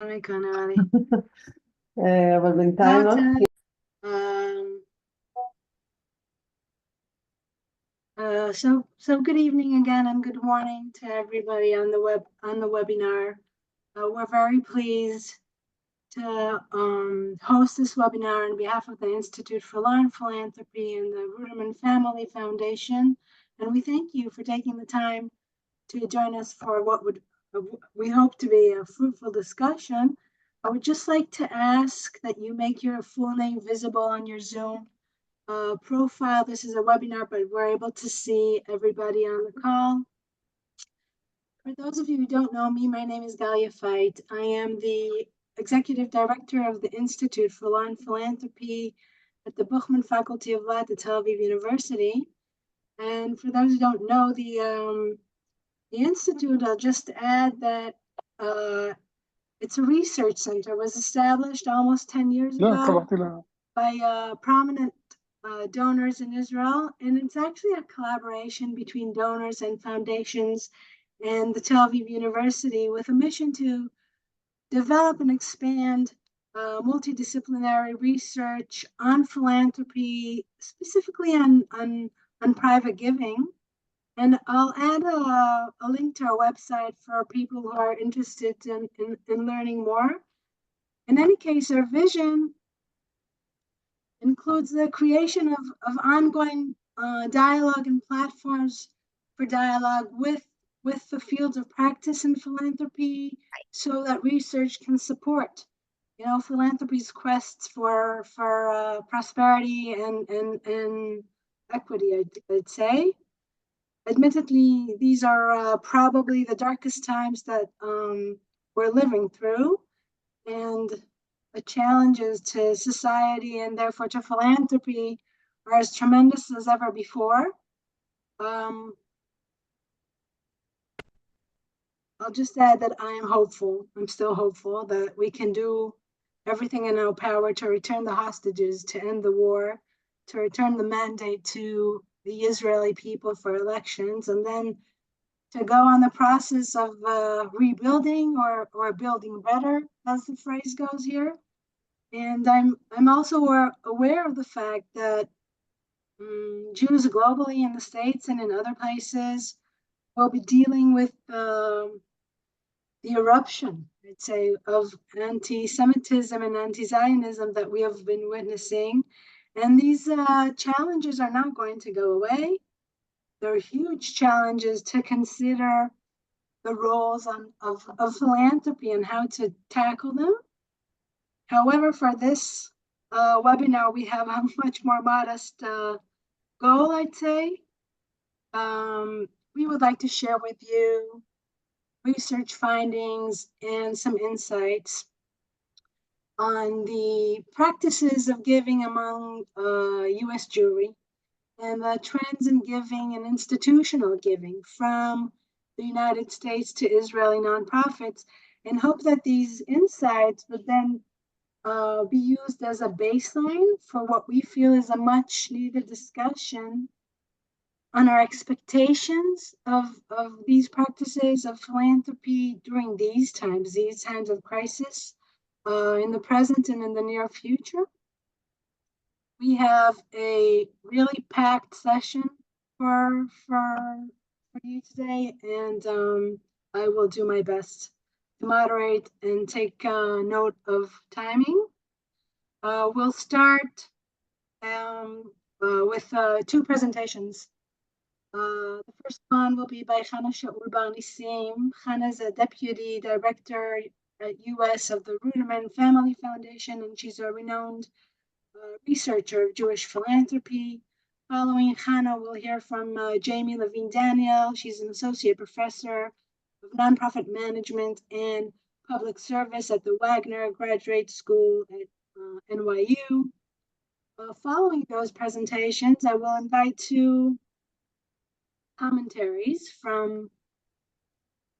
מכאן נראה לי. אבל בינתיים לא. So good evening again and good morning to everybody on the webinar. We're very pleased to host this webinar on behalf of the Institute for Law and Philanthropy and the Rudderman Family Foundation. And we thank you for taking the time to join us for what we hope to be a fruitful discussion. I would just like to ask that you make your full name visible on your Zoom profile. This is a webinar, but we're able to see everybody on the call. For those of you who don't know me, my name is Galia Fait. I am the Executive Director of the Institute for Law and Philanthropy at the Buchman Faculty of Law at the Tel Aviv University. And for those who don't know, the Institute, I'll just add that it's a research center. It was established almost 10 years ago by prominent donors in Israel. And it's actually a collaboration between donors and foundations and the Tel Aviv University with a mission to develop and expand multidisciplinary research on philanthropy, specifically on private giving. And I'll add a link to our website for people who are interested in learning more. In any case, our vision includes the creation of ongoing dialogue and platforms for dialogue with the fields of practice in philanthropy so that research can support, philanthropy's quests for prosperity and equity, I'd say. Admittedly, these are probably the darkest times that we're living through, and the challenges to society and therefore to philanthropy are as tremendous as ever before. I'll just add that I am hopeful. I'm still hopeful that we can do everything in our power to return the hostages, to end the war, to return the mandate to the Israeli people for elections, and then to go on the process of rebuilding or building better, as the phrase goes here. And I'm also aware of the fact that Jews globally in the States and in other places will be dealing with the eruption, I'd say, of anti-Semitism and anti-Zionism that we have been witnessing. And these challenges are not going to go away. There are huge challenges to consider the roles of philanthropy and how to tackle them. However, for this webinar, we have a much more modest goal, I'd say. We would like to share with you research findings and some insights on the practices of giving among U.S. Jewry and the trends in giving and institutional giving from the United States to Israeli nonprofits, and hope that these insights would then be used as a baseline for what we feel is a much needed discussion on our expectations of these practices of philanthropy during these times of crisis, in the present and in the near future. We have a really packed session for you today, and I will do my best to moderate and take note of timing. We'll start with two presentations. The first one will be by Chana Shaul Bar Nisim. Chana is a deputy director at US of the Rudderman Family Foundation, and she's a renowned researcher of Jewish philanthropy. Following Chana, we'll hear from Jamie Levine Daniel. She's an associate professor of nonprofit management and public service at the Wagner Graduate School at NYU. Following those presentations, I will invite two commentaries from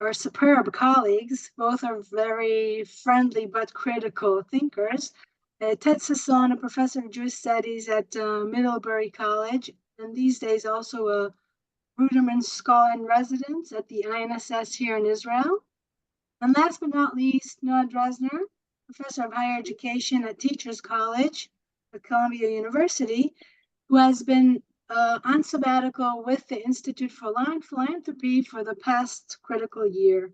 our superb colleagues. Both are very friendly but critical thinkers. Ted Sasson, a professor of Jewish studies at Middlebury College, and these days also a Rudderman Scholar in Residence at the INSS here in Israel. And last but not least, Noah Drosner, professor of higher education at Teachers College at Columbia University, who has been on sabbatical with the Institute for Law and Philanthropy for the past critical year.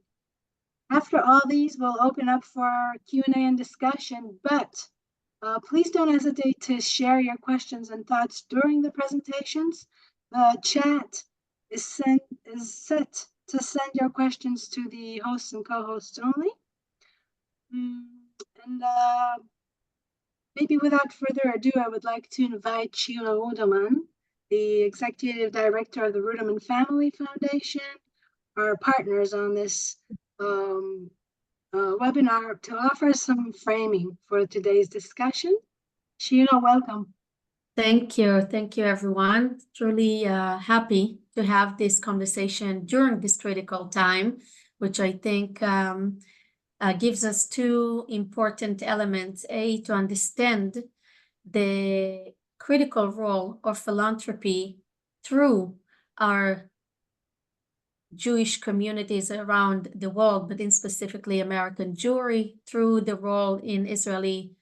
After all these, we'll open up for Q&A and discussion, but please don't hesitate to share your questions and thoughts during the presentations. The chat is set to send your questions to the hosts and co-hosts only. And maybe without further ado, I would like to invite Rudderman, the Executive Director of the Rudderman Family Foundation, our partners on this webinar, to offer some framing for today's discussion. Shira, welcome. Thank you, everyone. Truly happy to have this conversation during this critical time, which I think gives us two important elements. A, to understand the critical role of philanthropy through our Jewish communities around the world, but in specifically American Jewry, through the role in Israeli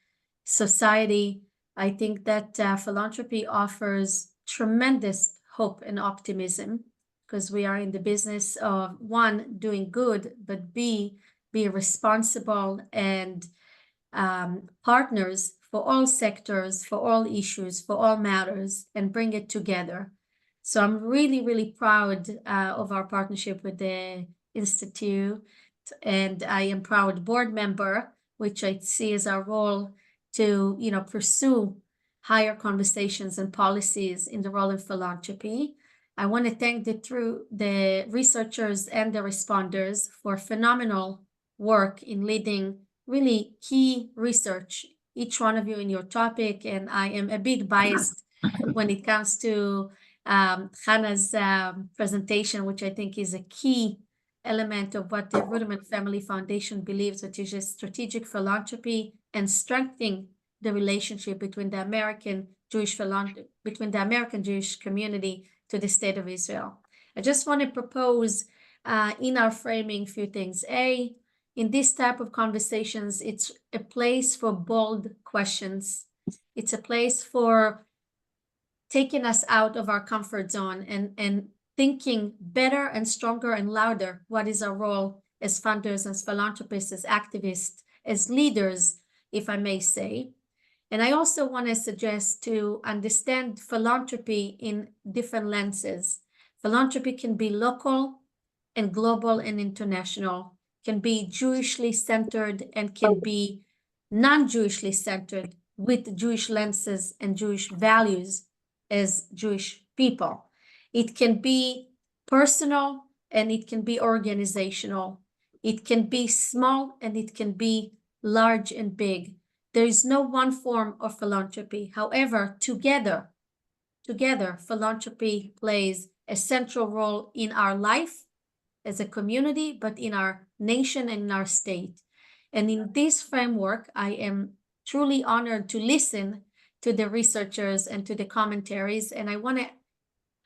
society. I think that philanthropy offers tremendous hope and optimism, because we are in the business of, one, doing good, but B, be responsible and partners for all sectors, for all issues, for all matters, and bring it together. So I'm really, really proud of our partnership with the Institute, and I am proud board member, which I see as our role to, pursue higher conversations and policies in the role of philanthropy. I want to thank the researchers and the responders for phenomenal work in leading really key research, each one of you in your topic, and I am a bit biased when it comes to Hannah's presentation, which I think is a key element of what the Rudderman Family Foundation believes, which is strategic philanthropy and strengthening the relationship between the American Jewish community to the State of Israel. I just want to propose in our framing a few things. A, in this type of conversations, it's a place for bold questions. It's a place for taking us out of our comfort zone and thinking better and stronger and louder. What is our role as funders, as philanthropists, as activists, as leaders, if I may say. And I also want to suggest to understand philanthropy in different lenses. Philanthropy can be local and global and international, can be Jewishly centered and can be non-Jewishly centered with Jewish lenses and Jewish values as Jewish people. It can be personal and it can be organizational. It can be small and it can be large and big. There is no one form of philanthropy. However, together, philanthropy plays a central role in our life as a community, but in our nation and in our state. And in this framework, I am truly honored to listen to the researchers and to the commentaries. And I want to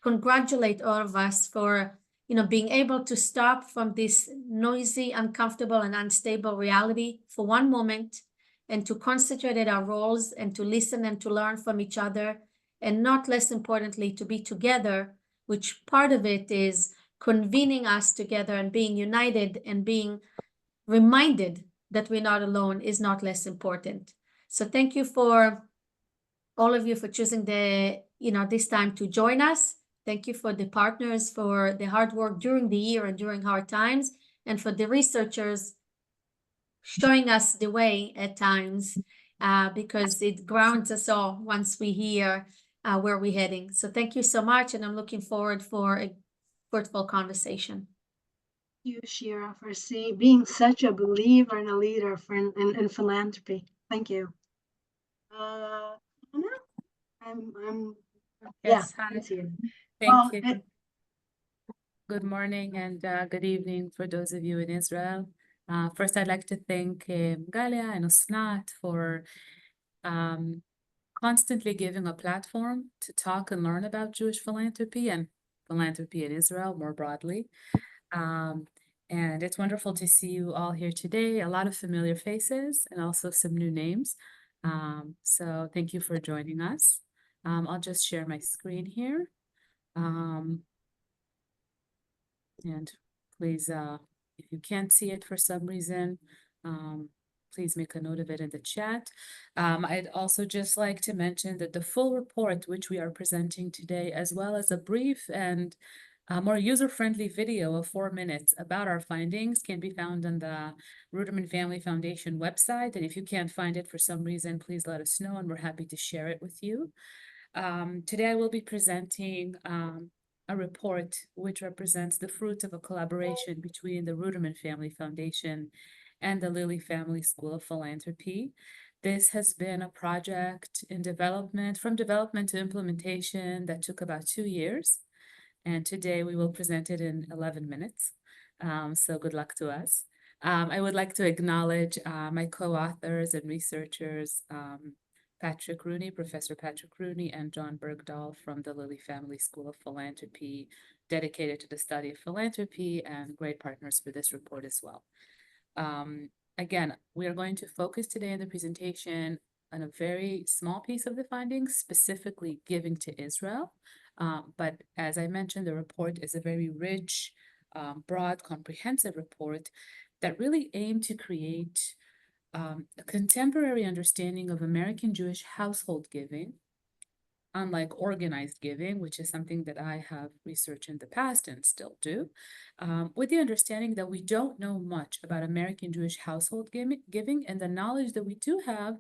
congratulate all of us for, being able to stop from this noisy, uncomfortable, and unstable reality for one moment, and to concentrate on our roles and to listen and to learn from each other, and not less importantly, to be together, which part of it is convening us together and being united and being reminded that we're not alone is not less important. So thank you for all of you for choosing this time to join us. Thank you for the partners for the hard work during the year and during hard times, and for the researchers showing us the way at times, because it grounds us all once we hear where we're heading. So thank you so much, and I'm looking forward for a fruitful conversation. Thank you, Shira, for being such a believer and a leader in philanthropy. Thank you. Yes, yeah, hi. you. Thank you. Good morning and good evening for those of you in Israel. First, I'd like to thank Galia and Osnat for constantly giving a platform to talk and learn about Jewish philanthropy and philanthropy in Israel more broadly. And it's wonderful to see you all here today. A lot of familiar faces and also some new names. So thank you for joining us. I'll just share my screen here. And please, if you can't see it for some reason, please make a note of it in the chat. I'd also just like to mention that the full report, which we are presenting today, as well as a brief and more user-friendly video of 4 minutes about our findings, can be found on the Rudderman Family Foundation website. And if you can't find it for some reason, please let us know and we're happy to share it with you. Today I will be presenting a report which represents the fruit of a collaboration between the Rudderman Family Foundation and the Lilly Family School of Philanthropy. This has been a project in development, from development to implementation, that took about 2 years. And today we will present it in 11 minutes. So good luck to us. I would like to acknowledge my co-authors and researchers, Patrick Rooney, Professor Patrick Rooney, and John Bergdahl from the Lilly Family School of Philanthropy, dedicated to the study of philanthropy and great partners for this report as well. Again, we are going to focus today in the presentation on a very small piece of the findings, specifically giving to Israel. But as I mentioned, the report is a very rich, broad, comprehensive report that really aimed to create a contemporary understanding of American Jewish household giving, unlike organized giving, which is something that I have researched in the past and still do, with the understanding that we don't know much about American Jewish household giving, and the knowledge that we do have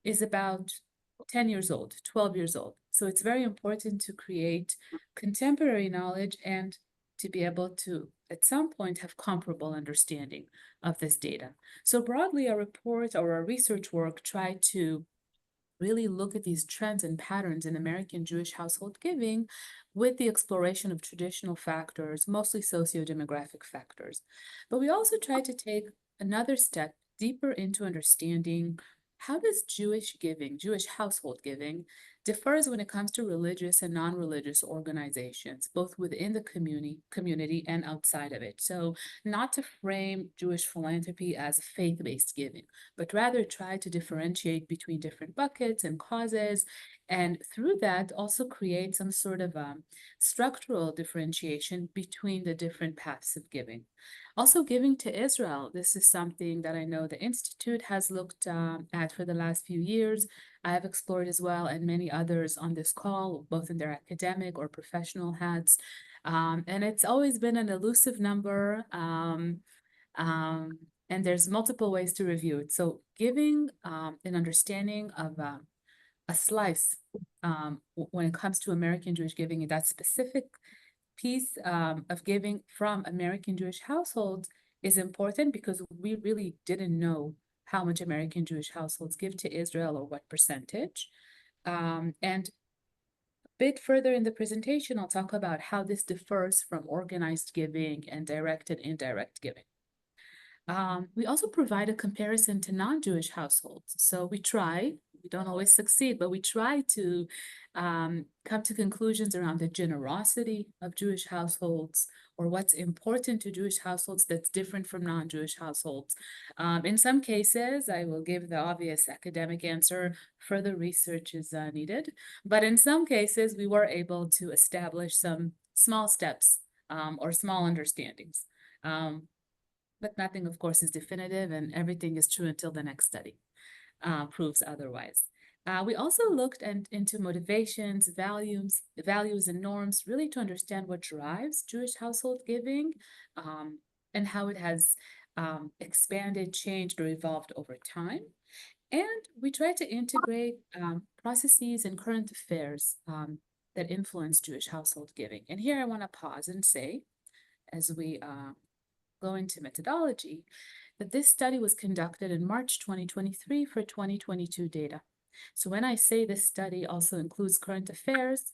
is about 10 years old, 12 years old. So it's very important to create contemporary knowledge and to be able to, at some point, have comparable understanding of this data. So broadly, our report or our research work tried to really look at these trends and patterns in American Jewish household giving with the exploration of traditional factors, mostly socio-demographic factors. But we also tried to take another step deeper into understanding how does Jewish giving, Jewish household giving, differs when it comes to religious and non-religious organizations, both within the community and outside of it. So not to frame Jewish philanthropy as faith-based giving, but rather try to differentiate between different buckets and causes, and through that also create some sort of structural differentiation between the different paths of giving. Also, giving to Israel. This is something that I know the Institute has looked at for the last few years. I have explored as well, and many others on this call, both in their academic or professional hats. And it's always been an elusive number, and there's multiple ways to review it. So giving an understanding of a slice when it comes to American Jewish giving, in that specific piece of giving from American Jewish households is important because we really didn't know how much American Jewish households give to Israel or what percentage. And a bit further in the presentation, I'll talk about how this differs from organized giving and direct and indirect giving. We also provide a comparison to non-Jewish households. So we don't always succeed, but we try to come to conclusions around the generosity of Jewish households, or what's important to Jewish households that's different from non-Jewish households. In some cases, I will give the obvious academic answer, further research is needed. But in some cases, we were able to establish some small steps or small understandings. But nothing, of course, is definitive, and everything is true until the next study proves otherwise. We also looked into motivations, values, and norms, really to understand what drives Jewish household giving and how it has expanded, changed, or evolved over time. And we tried to integrate processes and current affairs that influence Jewish household giving. And here I want to pause and say, as we go into methodology, that this study was conducted in March 2023 for 2022 data. So when I say this study also includes current affairs,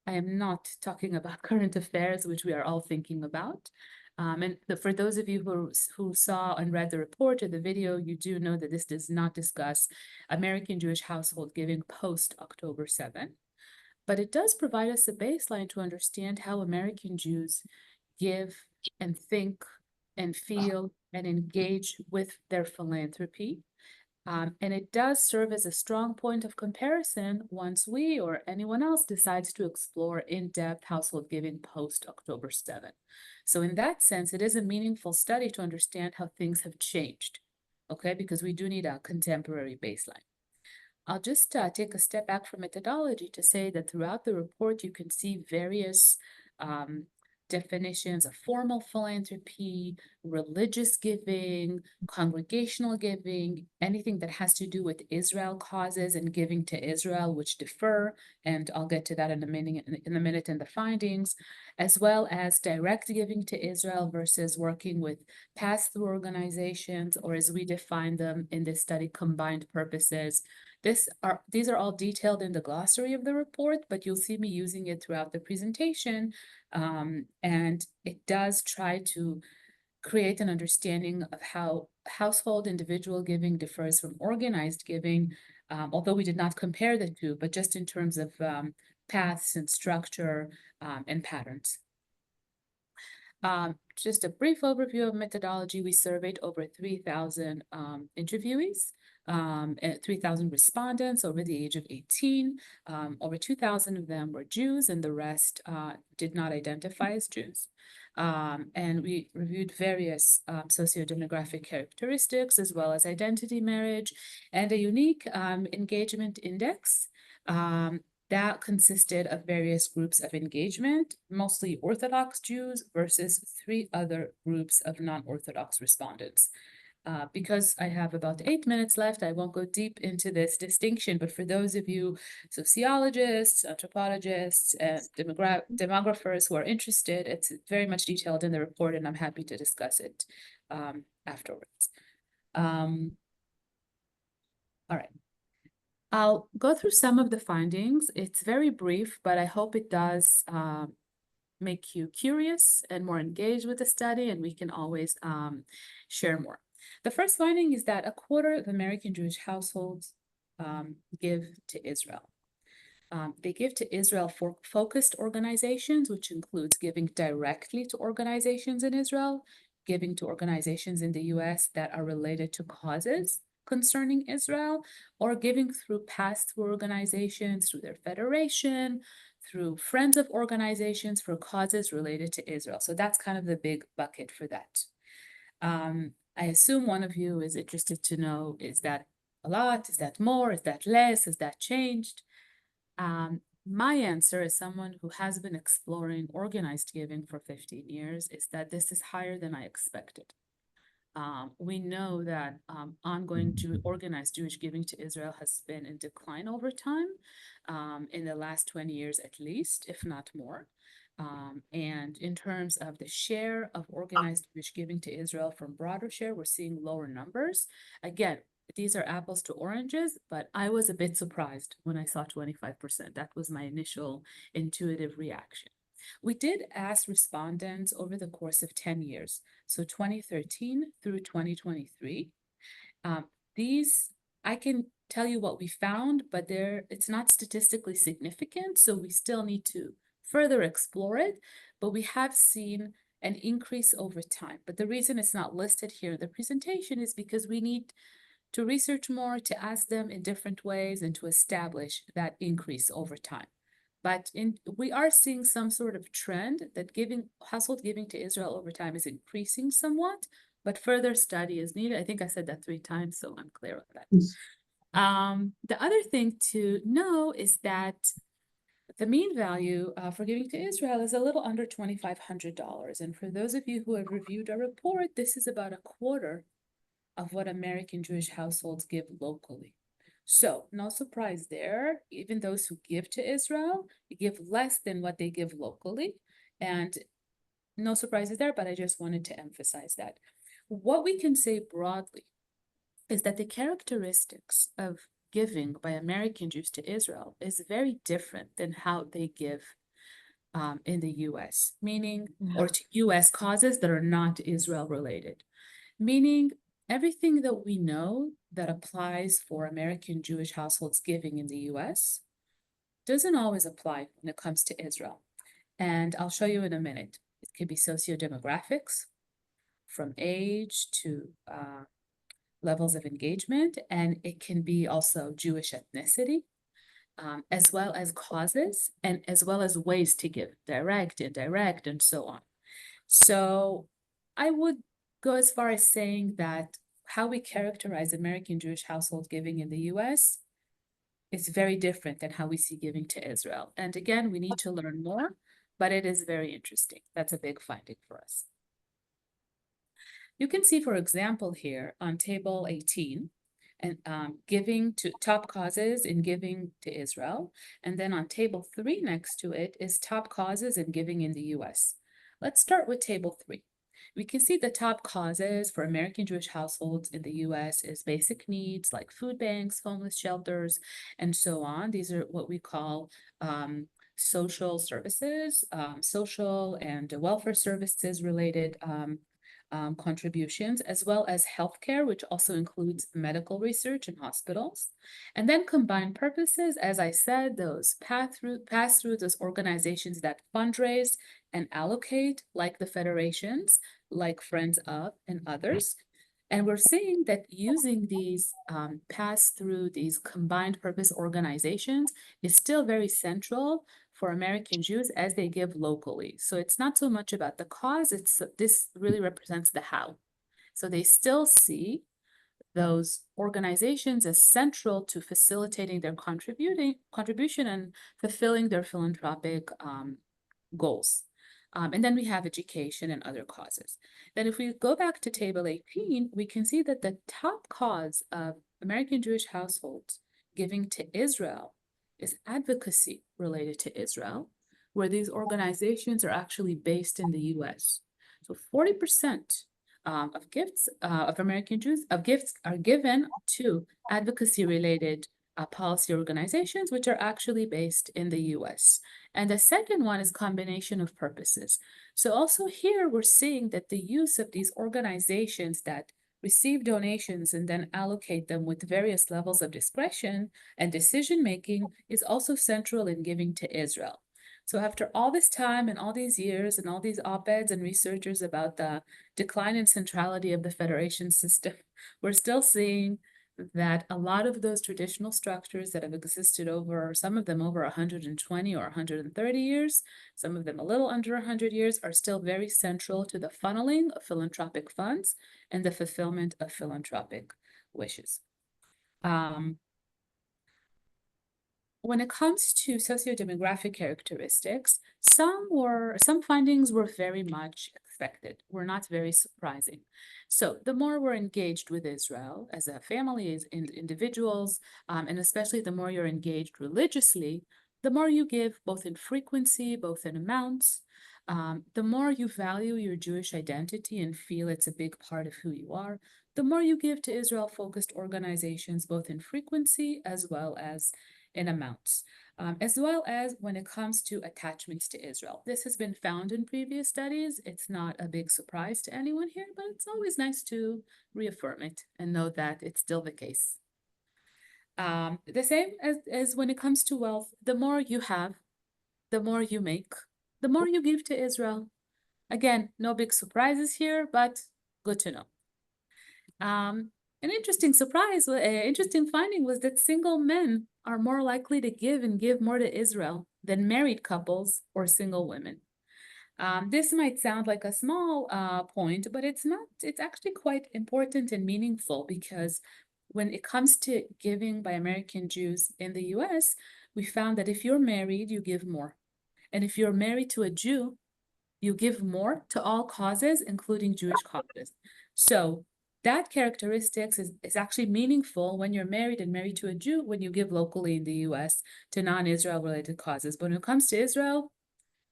I am not talking about current affairs, which we are all thinking about. And for those of you who saw and read the report or the video, you do know that this does not discuss American Jewish household giving post-October 7. But it does provide us a baseline to understand how American Jews give and think and feel and engage with their philanthropy. And it does serve as a strong point of comparison once we or anyone else decides to explore in-depth household giving post-October 7. So in that sense, it is a meaningful study to understand how things have changed, okay? Because we do need a contemporary baseline. I'll just take a step back from methodology to say that throughout the report, you can see various definitions of formal philanthropy, religious giving, congregational giving, anything that has to do with Israel causes and giving to Israel, which differ, and I'll get to that in a minute in the findings, as well as direct giving to Israel versus working with pass-through organizations, or as we define them in this study, combined purposes. These are all detailed in the glossary of the report, but you'll see me using it throughout the presentation. And it does try to create an understanding of how household individual giving differs from organized giving, although we did not compare the two, but just in terms of paths and structure and patterns. Just a brief overview of methodology. We surveyed over 3,000 interviewees, 3,000 respondents over the age of 18. Over 2,000 of them were Jews, and the rest did not identify as Jews. And we reviewed various sociodemographic characteristics, as well as identity marriage, and a unique engagement index that consisted of various groups of engagement, mostly Orthodox Jews versus 3 other groups of non-Orthodox respondents. Because I have about 8 minutes left, I won't go deep into this distinction, but for those of you sociologists, anthropologists, and demographers who are interested, it's very much detailed in the report, and I'm happy to discuss it afterwards. All right. I'll go through some of the findings. It's very brief, but I hope it does make you curious and more engaged with the study, and we can always share more. The first finding is that 1/4 of American Jewish households give to Israel. They give to Israel for focused organizations, which includes giving directly to organizations in Israel, giving to organizations in the US that are related to causes concerning Israel, or giving through pass-through organizations, through their federation, through friends of organizations for causes related to Israel. So that's kind of the big bucket for that. I assume one of you is interested to know, is that a lot? Is that more? Is that less? Has that changed? My answer, as someone who has been exploring organized giving for 15 years, is that this is higher than I expected. We know that ongoing organized Jewish giving to Israel has been in decline over time, in the last 20 years at least, if not more. And in terms of the share of organized Jewish giving to Israel from broader share, we're seeing lower numbers. Again, these are apples to oranges, but I was a bit surprised when I saw 25%. That was my initial intuitive reaction. We did ask respondents over the course of 10 years, so 2013 through 2023. I can tell you what we found, but it's not statistically significant, so we still need to further explore it, but we have seen an increase over time. But the reason it's not listed here in the presentation is because we need to research more, to ask them in different ways, and to establish that increase over time. But we are seeing some sort of trend that household giving to Israel over time is increasing somewhat, but further study is needed. I think I said that 3 times, so I'm clear on that. Yes. The other thing to know is that the mean value for giving to Israel is a little under $2,500. And for those of you who have reviewed our report, this is about 1/4 of what American Jewish households give locally. So no surprise there, even those who give to Israel give less than what they give locally. And no surprises there, but I just wanted to emphasize that. What we can say broadly is that the characteristics of giving by American Jews to Israel is very different than how they give in the US, meaning, or to US causes that are not Israel related, meaning everything that we know that applies for American Jewish households giving in the US doesn't always apply when it comes to Israel. And I'll show you in a minute. It could be sociodemographics, from age to levels of engagement, and it can be also Jewish ethnicity, as well as causes, and as well as ways to give, direct, indirect, and so on. So I would go as far as saying that how we characterize American Jewish household giving in the US is very different than how we see giving to Israel. And again, we need to learn more, but it is very interesting. That's a big finding for us. You can see, for example, here on table 18, and giving to top causes in giving to Israel. And then on table 3 next to it is top causes in giving in the US. Let's start with table 3. We can see the top causes for American Jewish households in the US is basic needs like food banks, homeless shelters, and so on. These are what we call social services, social and welfare services related contributions, as well as healthcare, which also includes medical research in hospitals. And then combined purposes, as I said, those pass through those organizations that fundraise and allocate, like the federations, like Friends of, and others. And we're seeing that using these pass-through, these combined purpose organizations is still very central for American Jews as they give locally. So it's not so much about the cause, this really represents the how. So they still see those organizations as central to facilitating their contribution and fulfilling their philanthropic goals. And then we have education and other causes. Then if we go back to table 18, we can see that the top cause of American Jewish households giving to Israel is advocacy related to Israel, where these organizations are actually based in the US. So 40% of gifts of American Jews, gifts are given to advocacy related policy organizations, which are actually based in the US. And the second one is combination of purposes. So also here we're seeing that the use of these organizations that receive donations and then allocate them with various levels of discretion and decision-making is also central in giving to Israel. So after all this time and all these years and all these op-eds and researchers about the decline in centrality of the federation system, we're still seeing that a lot of those traditional structures that have existed over, some of them over 120 or 130 years, some of them a little under 100 years, are still very central to the funneling of philanthropic funds and the fulfillment of philanthropic wishes. When it comes to sociodemographic characteristics, some findings were very much expected, were not very surprising. So the more we're engaged with Israel as a family, as individuals, and especially the more you're engaged religiously, the more you give, both in frequency, both in amounts, the more you value your Jewish identity and feel it's a big part of who you are, the more you give to Israel-focused organizations, both in frequency as well as in amounts, as well as when it comes to attachments to Israel. This has been found in previous studies. It's not a big surprise to anyone here, but it's always nice to reaffirm it and know that it's still the case. The same as when it comes to wealth, the more you have, the more you make, the more you give to Israel. Again, no big surprises here, but good to know. An interesting finding was that single men are more likely to give and give more to Israel than married couples or single women. This might sound like a small point, but it's not. It's actually quite important and meaningful, because when it comes to giving by American Jews in the US, we found that if you're married, you give more. And if you're married to a Jew, you give more to all causes, including Jewish causes. So that characteristics is actually meaningful when you're married and married to a Jew, when you give locally in the US to non-Israel related causes. But when it comes to Israel,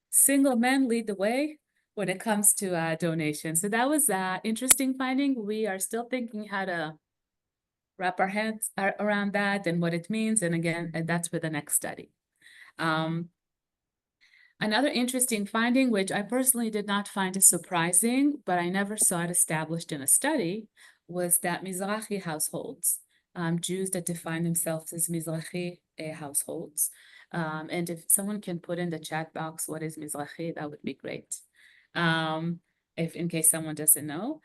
single men lead the way when it comes to donations. So that was an interesting finding. We are still thinking how to wrap our heads around that and what it means. And again, that's for the next study. Another interesting finding, which I personally did not find as surprising, but I never saw it established in a study, was that Mizrahi households, Jews that define themselves as Mizrahi households. And if someone can put in the chat box what is Mizrahi, that would be great. if in case someone doesn't know,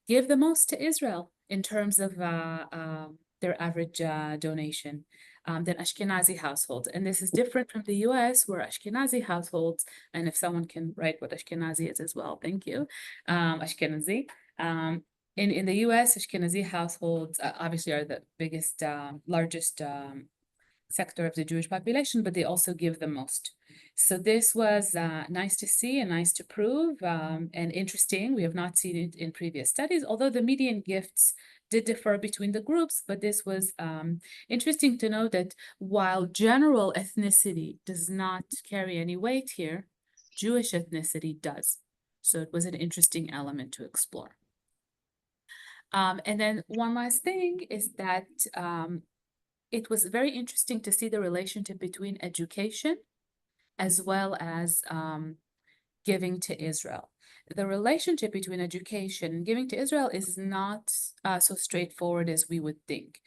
give the most to Israel in terms of their average donation than Ashkenazi households. And this is different from the US, where Ashkenazi households, and if someone can write what Ashkenazi is as well, thank you, Ashkenazi. In the US, Ashkenazi households obviously are the biggest, largest sector of the Jewish population, but they also give the most. So this was nice to see and nice to prove and interesting. We have not seen it in previous studies, although the median gifts did differ between the groups, but this was interesting to know that while general ethnicity does not carry any weight here, Jewish ethnicity does. So it was an interesting element to explore. And then one last thing is that it was very interesting to see the relationship between education as well as giving to Israel. The relationship between education and giving to Israel is not so straightforward as we would think.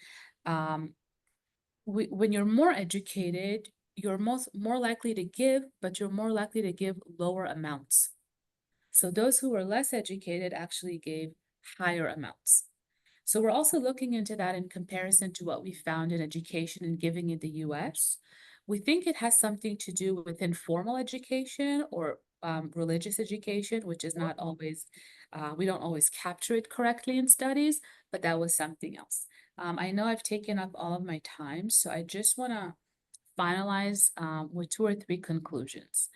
When you're more educated, you're more likely to give, but you're more likely to give lower amounts. So those who were less educated actually gave higher amounts. So we're also looking into that in comparison to what we found in education and giving in the US. We think it has something to do with informal education or religious education, which is not always, we don't always capture it correctly in studies, but that was something else. I know I've taken up all of my time, so I just want to finalize with 2 or 3 conclusions.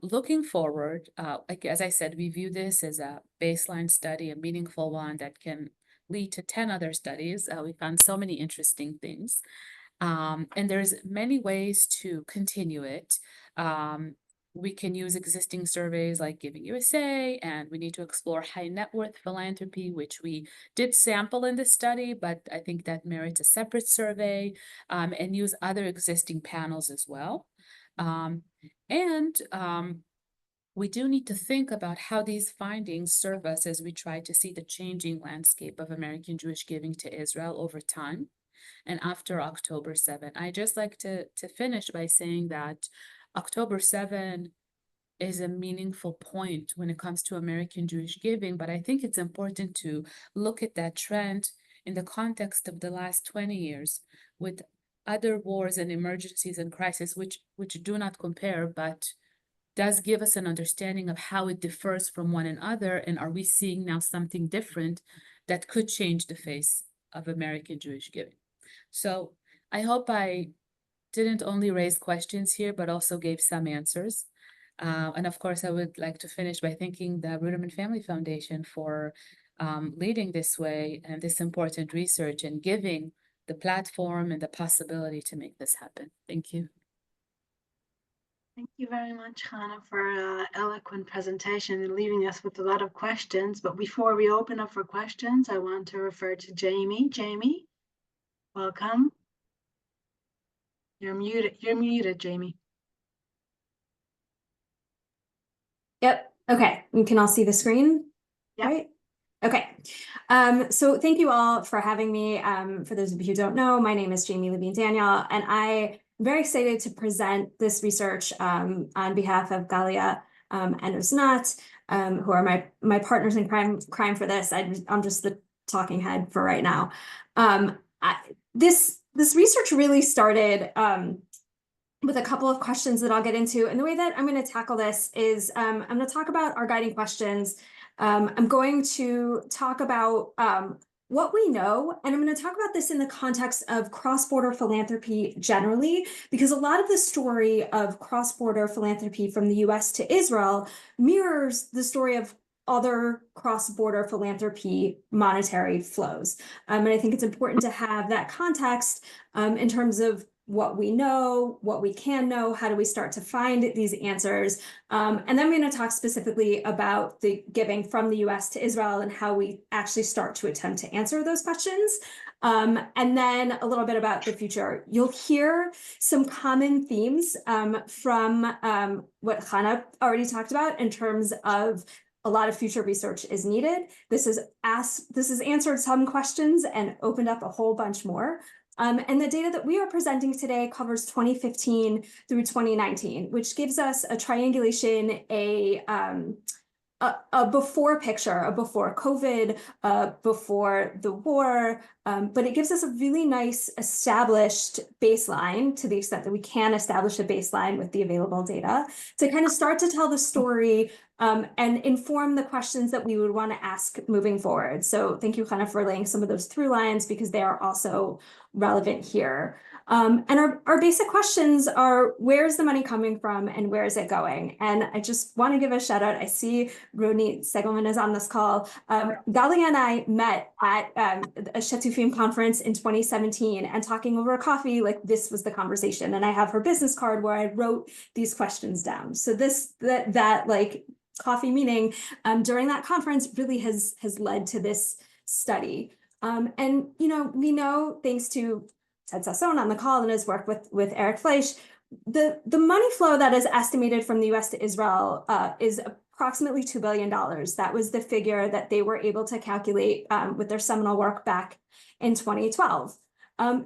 Looking forward, like as I said, we view this as a baseline study, a meaningful one that can lead to 10 other studies. We found so many interesting things. And there's many ways to continue it. We can use existing surveys like Giving USA, and we need to explore high net worth philanthropy, which we did sample in this study, but I think that merits a separate survey, and use other existing panels as well. We do need to think about how these findings serve us as we try to see the changing landscape of American Jewish giving to Israel over time and after October 7. I just like to finish by saying that October 7 is a meaningful point when it comes to American Jewish giving, but I think it's important to look at that trend in the context of the last 20 years with other wars and emergencies and crises, which do not compare, but does give us an understanding of how it differs from one another, and are we seeing now something different that could change the face of American Jewish giving. So I hope I didn't only raise questions here, but also gave some answers. And of course, I would like to finish by thanking the Rudderman Family Foundation for leading this way and this important research and giving the platform and the possibility to make this happen. Thank you. Thank you very much, Hannah, for an eloquent presentation and leaving us with a lot of questions. But before we open up for questions, I want to refer to Jamie. Jamie, welcome. You're muted, Jamie. Yep. Okay. You can all see the screen, Yep. right? Okay. So thank you all for having me. For those of you who don't know, my name is Jamie Levine-Daniel, and I'm very excited to present this research on behalf of Galia and Usnat, who are my partners in crime for this. I'm just the talking head for right now. This research really started with a couple of questions that I'll get into. And the way that I'm going to tackle this is I'm going to talk about our guiding questions. I'm going to talk about what we know, and I'm going to talk about this in the context of cross-border philanthropy generally, because a lot of the story of cross-border philanthropy from the US to Israel mirrors the story of other cross-border philanthropy monetary flows. And I think it's important to have that context in terms of what we know, what we can know, how do we start to find these answers. And then I'm going to talk specifically about the giving from the US to Israel and how we actually start to attempt to answer those questions. And then a little bit about the future. You'll hear some common themes from what Hannah already talked about in terms of a lot of future research is needed. This has answered some questions and opened up a whole bunch more. And the data that we are presenting today covers 2015 through 2019, which gives us a triangulation, a before picture, a before COVID, before the war, but it gives us a really nice established baseline, to the extent that we can establish a baseline with the available data, to kind of start to tell the story and inform the questions that we would want to ask moving forward. So thank you, Hannah, for laying some of those through lines, because they are also relevant here. And our basic questions are, where's the money coming from and where is it going? And I just want to give a shout out. I see Rodney Segelman is on this call. Galia and I met at a Shetufim conference in 2017, and talking over a coffee, like, this was the conversation. And I have her business card where I wrote these questions down. So that like coffee meeting during that conference really has led to this study. And, you know, we know, thanks to Ted Sasson on the call and his work with Eric Fleisch, the money flow that is estimated from the US to Israel is approximately $2 billion. That was the figure that they were able to calculate with their seminal work back in 2012.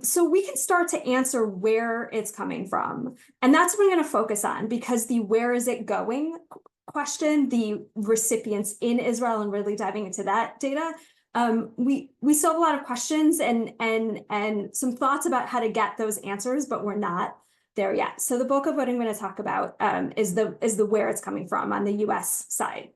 So we can start to answer where it's coming from. And that's what I'm going to focus on, because the where is it going question, the recipients in Israel, and really diving into that data, we still have a lot of questions and some thoughts about how to get those answers, but we're not there yet. So the bulk of what I'm going to talk about is the where it's coming from on the US side.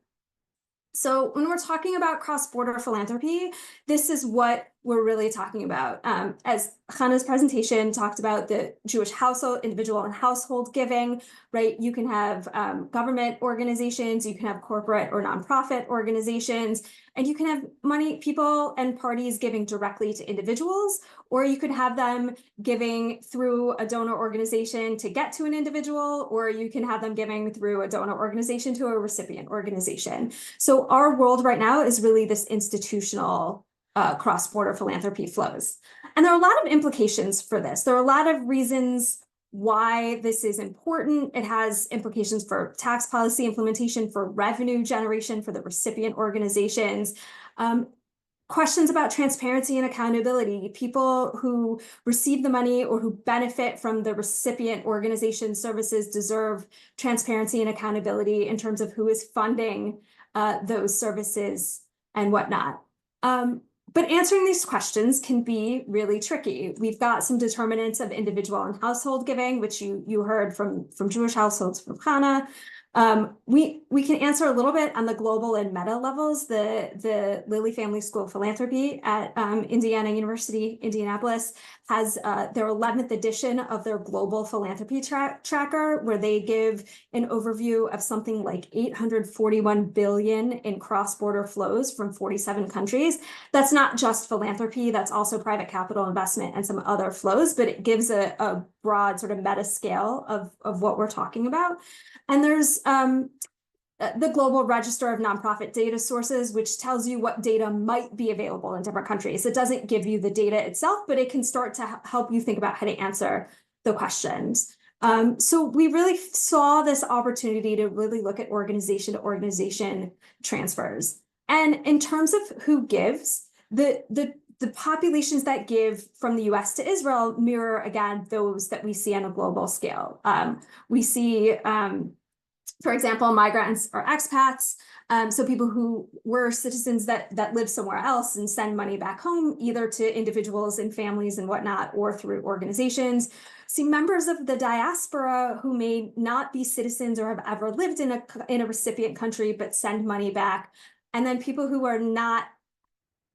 So when we're talking about cross-border philanthropy, this is what we're really talking about. As Hannah's presentation talked about, the Jewish household, individual and household giving, right? You can have government organizations, you can have corporate or nonprofit organizations, and you can have money, people and parties giving directly to individuals, or you could have them giving through a donor organization to get to an individual, or you can have them giving through a donor organization to a recipient organization. So our world right now is really this institutional cross-border philanthropy flows. And there are a lot of implications for this. There are a lot of reasons why this is important. It has implications for tax policy implementation, for revenue generation, for the recipient organizations, questions about transparency and accountability. People who receive the money or who benefit from the recipient organization services deserve transparency and accountability in terms of who is funding those services and whatnot. But answering these questions can be really tricky. We've got some determinants of individual and household giving, which you heard from Jewish households from Hannah. We can answer a little bit on the global and meta levels. The Lilly Family School of Philanthropy at Indiana University, Indianapolis, has their 11th edition of their global philanthropy tracker, where they give an overview of something like 841 billion in cross-border flows from 47 countries. That's not just philanthropy, that's also private capital investment and some other flows, but it gives a broad sort of meta scale of what we're talking about. And there's the Global Register of Nonprofit Data Sources, which tells you what data might be available in different countries. It doesn't give you the data itself, but it can start to help you think about how to answer the questions. So we really saw this opportunity to really look at organization to organization transfers. And in terms of who gives, the populations that give from the US to Israel mirror, again, those that we see on a global scale. We see, for example, migrants or expats, so people who were citizens that live somewhere else and send money back home, either to individuals and families and whatnot, or through organizations. See members of the diaspora who may not be citizens or have ever lived in a recipient country, but send money back. And then people who are not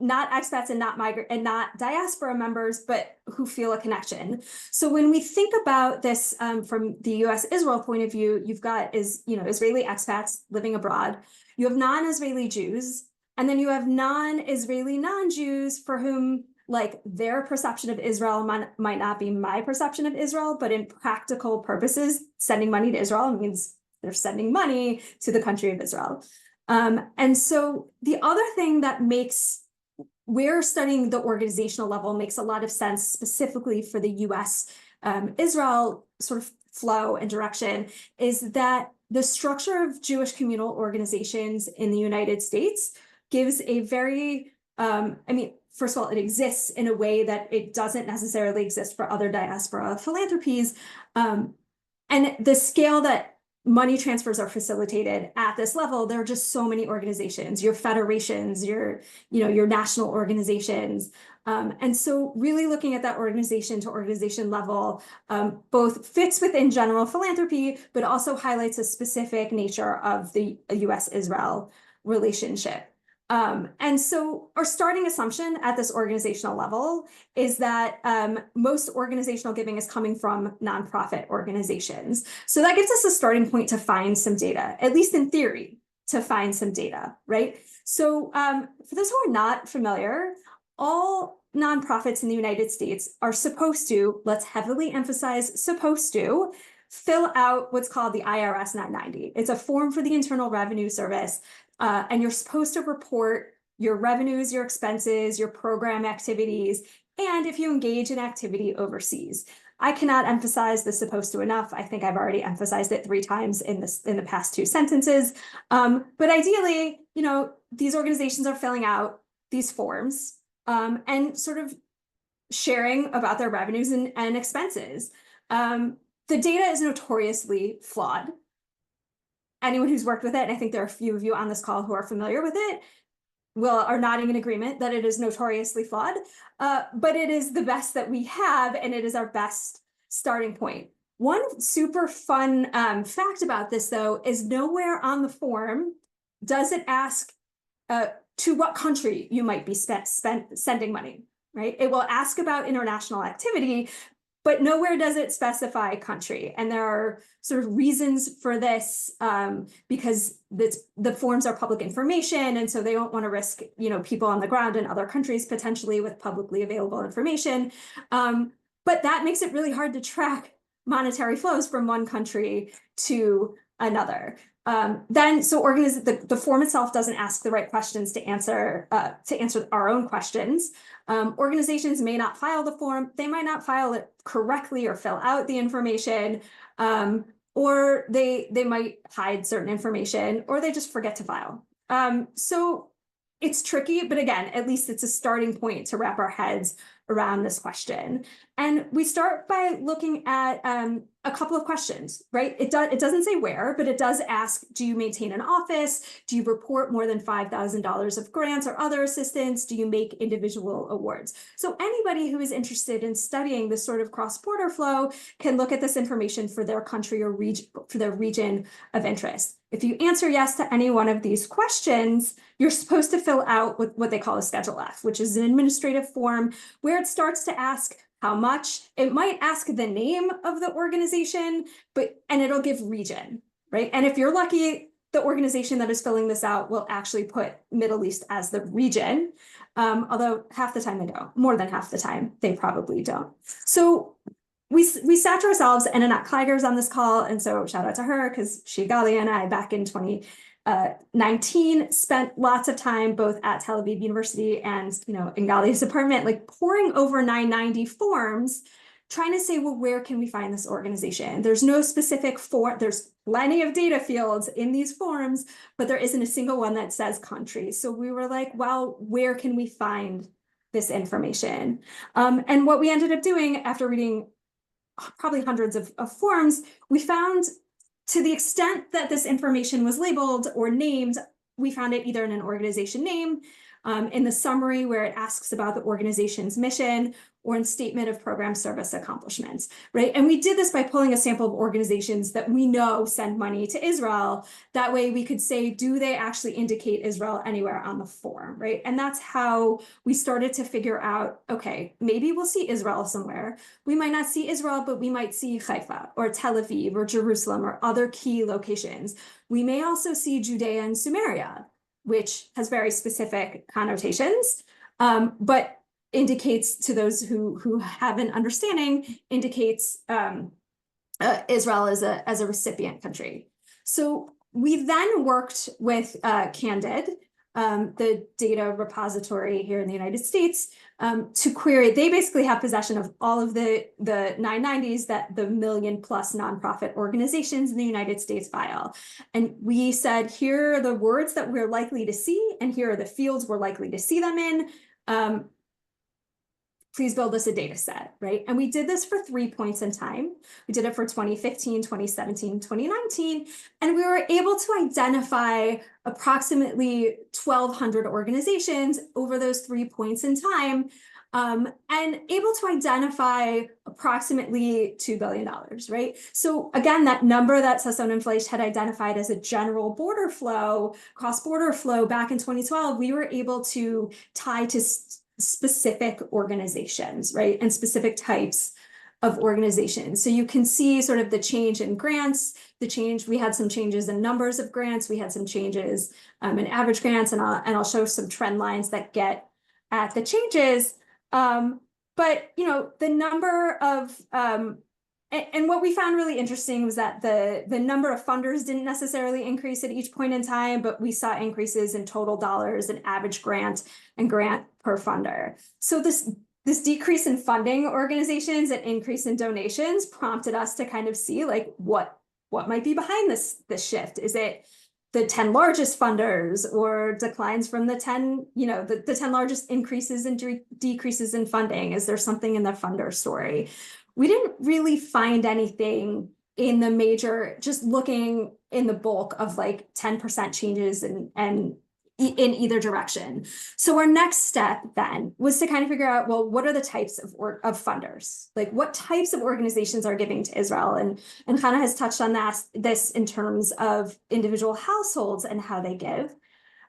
expats and not migrant and not diaspora members, but who feel a connection. So when we think about this from the US-Israel point of view, you've got Israeli expats living abroad, you have non-Israeli Jews, and then you have non-Israeli non-Jews for whom, like, their perception of Israel might not be my perception of Israel, but in practical purposes, sending money to Israel means they're sending money to the country of Israel. And so the other thing that makes we're studying the organizational level makes a lot of sense specifically for the US Israel sort of flow and direction is that the structure of Jewish communal organizations in the United States gives a very, first of all, it exists in a way that it doesn't necessarily exist for other diaspora philanthropies. And the scale that money transfers are facilitated at this level, there are just so many organizations, your federations, your national organizations. And so really looking at that organization to organization level, both fits within general philanthropy, but also highlights a specific nature of the US-Israel relationship. And so our starting assumption at this organizational level is that most organizational giving is coming from nonprofit organizations. So that gives us a starting point to find some data, at least in theory, to find some data, right? So for those who are not familiar, all nonprofits in the United States are supposed to, let's heavily emphasize supposed to, fill out what's called the IRS 990. It's a form for the Internal Revenue Service. And you're supposed to report your revenues, your expenses, your program activities, and if you engage in activity overseas. I cannot emphasize the supposed to enough. I think I've already emphasized it 3 times in the past 2 sentences. But ideally, these organizations are filling out these forms and sort of sharing about their revenues and expenses. The data is notoriously flawed. Anyone who's worked with it, and I think there are a few of you on this call who are familiar with it, are nodding in agreement that it is notoriously flawed, but it is the best that we have, and it is our best starting point. One super fun fact about this, though, is nowhere on the form does it ask to what country you might be sending money, right? It will ask about international activity, but nowhere does it specify country. And there are sort of reasons for this because the forms are public information. And so they don't want to risk, people on the ground in other countries potentially with publicly available information. But that makes it really hard to track monetary flows from one country to another. The form itself doesn't ask the right questions to answer our own questions. Organizations may not file the form, they might not file it correctly or fill out the information, or they might hide certain information, or they just forget to file. So it's tricky, but again, at least it's a starting point to wrap our heads around this question. And we start by looking at a couple of questions, right? It doesn't say where, but it does ask, do you maintain an office? Do you report more than $5,000 of grants or other assistance? Do you make individual awards? So anybody who is interested in studying this sort of cross-border flow can look at this information for their country or for their region of interest. If you answer yes to any one of these questions, you're supposed to fill out what they call a Schedule F, which is an administrative form where it starts to ask how much. It might ask the name of the organization, and it'll give region, right? And if you're lucky, the organization that is filling this out will actually put Middle East as the region, although half the time they don't. More than half the time, they probably don't. So we sat to ourselves, and Annette Kleiger's on this call, and so shout out to her because she, Gali, and I back in 2019 spent lots of time both at Tel Aviv University and in Gali's apartment, like poring over 990 forms, trying to say, well, where can we find this organization? There's no specific form. There's plenty of data fields in these forms, but there isn't a single one that says country. So we were like, well, where can we find this information? And what we ended up doing after reading probably hundreds of forms, we found, to the extent that this information was labeled or named, we found it either in an organization name, in the summary where it asks about the organization's mission, or in statement of program service accomplishments, right? And we did this by pulling a sample of organizations that we know send money to Israel. That way we could say, do they actually indicate Israel anywhere on the form, right? And that's how we started to figure out, okay, maybe we'll see Israel somewhere. We might not see Israel, but we might see Haifa or Tel Aviv or Jerusalem or other key locations. We may also see Judea and Samaria, which has very specific connotations, but indicates to those who have an understanding, indicates Israel as a recipient country. So we then worked with Candid, the data repository here in the United States, to query. They basically have possession of all of the 990s that the 1 million+ nonprofit organizations in the United States file. And we said, here are the words that we're likely to see, and here are the fields we're likely to see them in. please build us a data set, right? And we did this for 3 points in time. We did it for 2015, 2017, 2019, and we were able to identify approximately 1,200 organizations over those 3 points in time, and able to identify approximately $2 billion, right? So again, that number that Sassone-Fleisch had identified as a general border flow, cross-border flow back in 2012, we were able to tie to specific organizations, right? And specific types of organizations. So you can see sort of the change in grants, we had some changes in numbers of grants, we had some changes in average grants, and I'll show some trend lines that get at the changes. But, you know, the number of, and what we found really interesting was that the number of funders didn't necessarily increase at each point in time, but we saw increases in total dollars and average grant and grant per funder. So this decrease in funding organizations and increase in donations prompted us to kind of see like what might be behind this shift. Is it the 10 largest funders, or declines from the 10, you know, the 10 largest increases and decreases in funding? Is there something in the funder story? We didn't really find anything in the major, just looking in the bulk of like 10% changes and in either direction. So our next step then was to kind of figure out, well, what are the types of funders? Like what types of organizations are giving to Israel? And Hannah has touched on this in terms of individual households and how they give.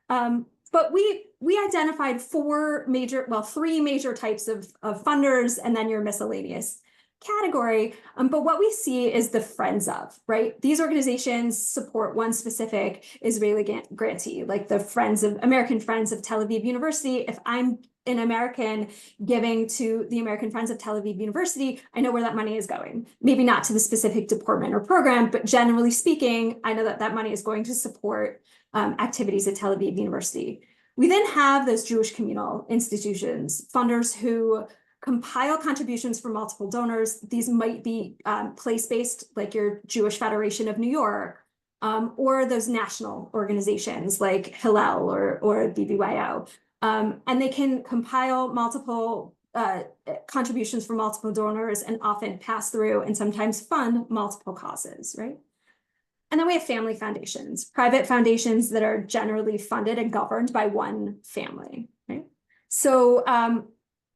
But we identified three major types of funders, and then your miscellaneous category. But what we see is the friends of, right? These organizations support one specific Israeli grantee, like the American Friends of Tel Aviv University. If I'm an American giving to the American Friends of Tel Aviv University, I know where that money is going. Maybe not to the specific department or program, but generally speaking, I know that that money is going to support activities at Tel Aviv University. We then have those Jewish communal institutions, funders who compile contributions from multiple donors. These might be place-based, like your Jewish Federation of New York, or those national organizations like Hillel or BBYO. And they can compile multiple contributions from multiple donors and often pass through and sometimes fund multiple causes, right? And then we have family foundations, private foundations that are generally funded and governed by one family, right? So,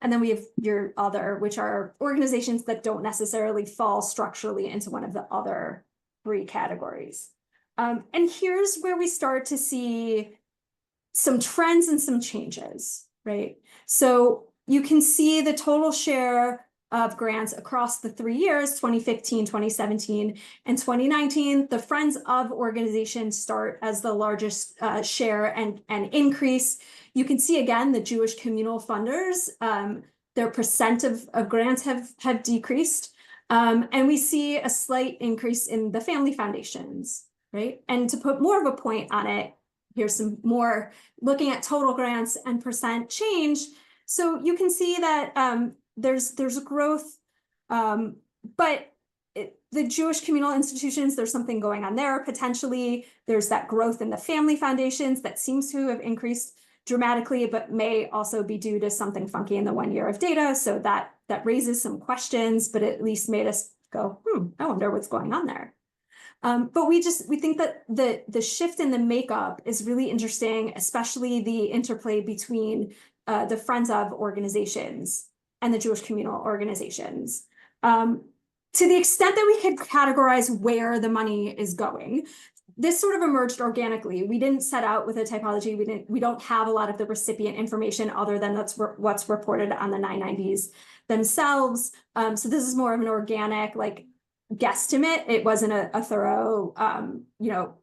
and then we have your other, which are organizations that don't necessarily fall structurally into one of the other 3 categories. And here's where we start to see some trends and some changes, right? So you can see the total share of grants across the 3 years, 2015, 2017, and 2019. The Friends of organizations start as the largest share and increase. You can see again, the Jewish communal funders, their percent of grants have decreased. And we see a slight increase in the family foundations, right? And to put more of a point on it, here's some more looking at total grants and percent change. So you can see that there's a growth, but the Jewish communal institutions, there's something going on there potentially. There's that growth in the family foundations that seems to have increased dramatically, but may also be due to something funky in the 1 year of data. So that raises some questions, but at least made us go, I wonder what's going on there. But we think that the shift in the makeup is really interesting, especially the interplay between the Friends of organizations and the Jewish communal organizations. To the extent that we could categorize where the money is going, this sort of emerged organically. We didn't set out with a typology. We don't have a lot of the recipient information other than what's reported on the 990s themselves. So this is more of an organic, like, guesstimate. It wasn't a thorough,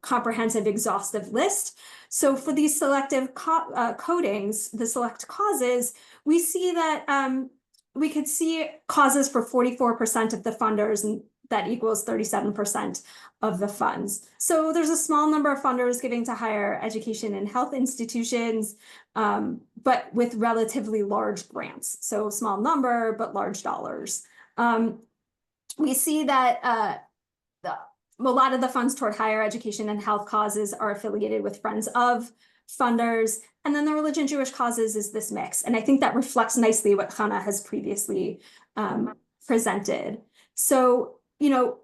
comprehensive, exhaustive list. So for these selective codings, the select causes, we see that we could see causes for 44% of the funders, and that equals 37% of the funds. So there's a small number of funders giving to higher education and health institutions, but with relatively large grants. So small number, but large dollars. We see that a lot of the funds toward higher education and health causes are affiliated with Friends of funders. And then the religion Jewish causes is this mix. And I think that reflects nicely what Hannah has previously presented. So, you know,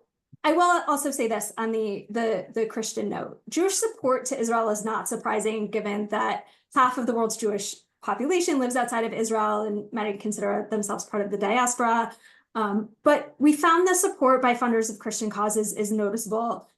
I will also say this on the Christian note. Jewish support to Israel is not surprising, given that half of the world's Jewish population lives outside of Israel, and many consider themselves part of the diaspora. But we found the support by funders of Christian causes is noticeable,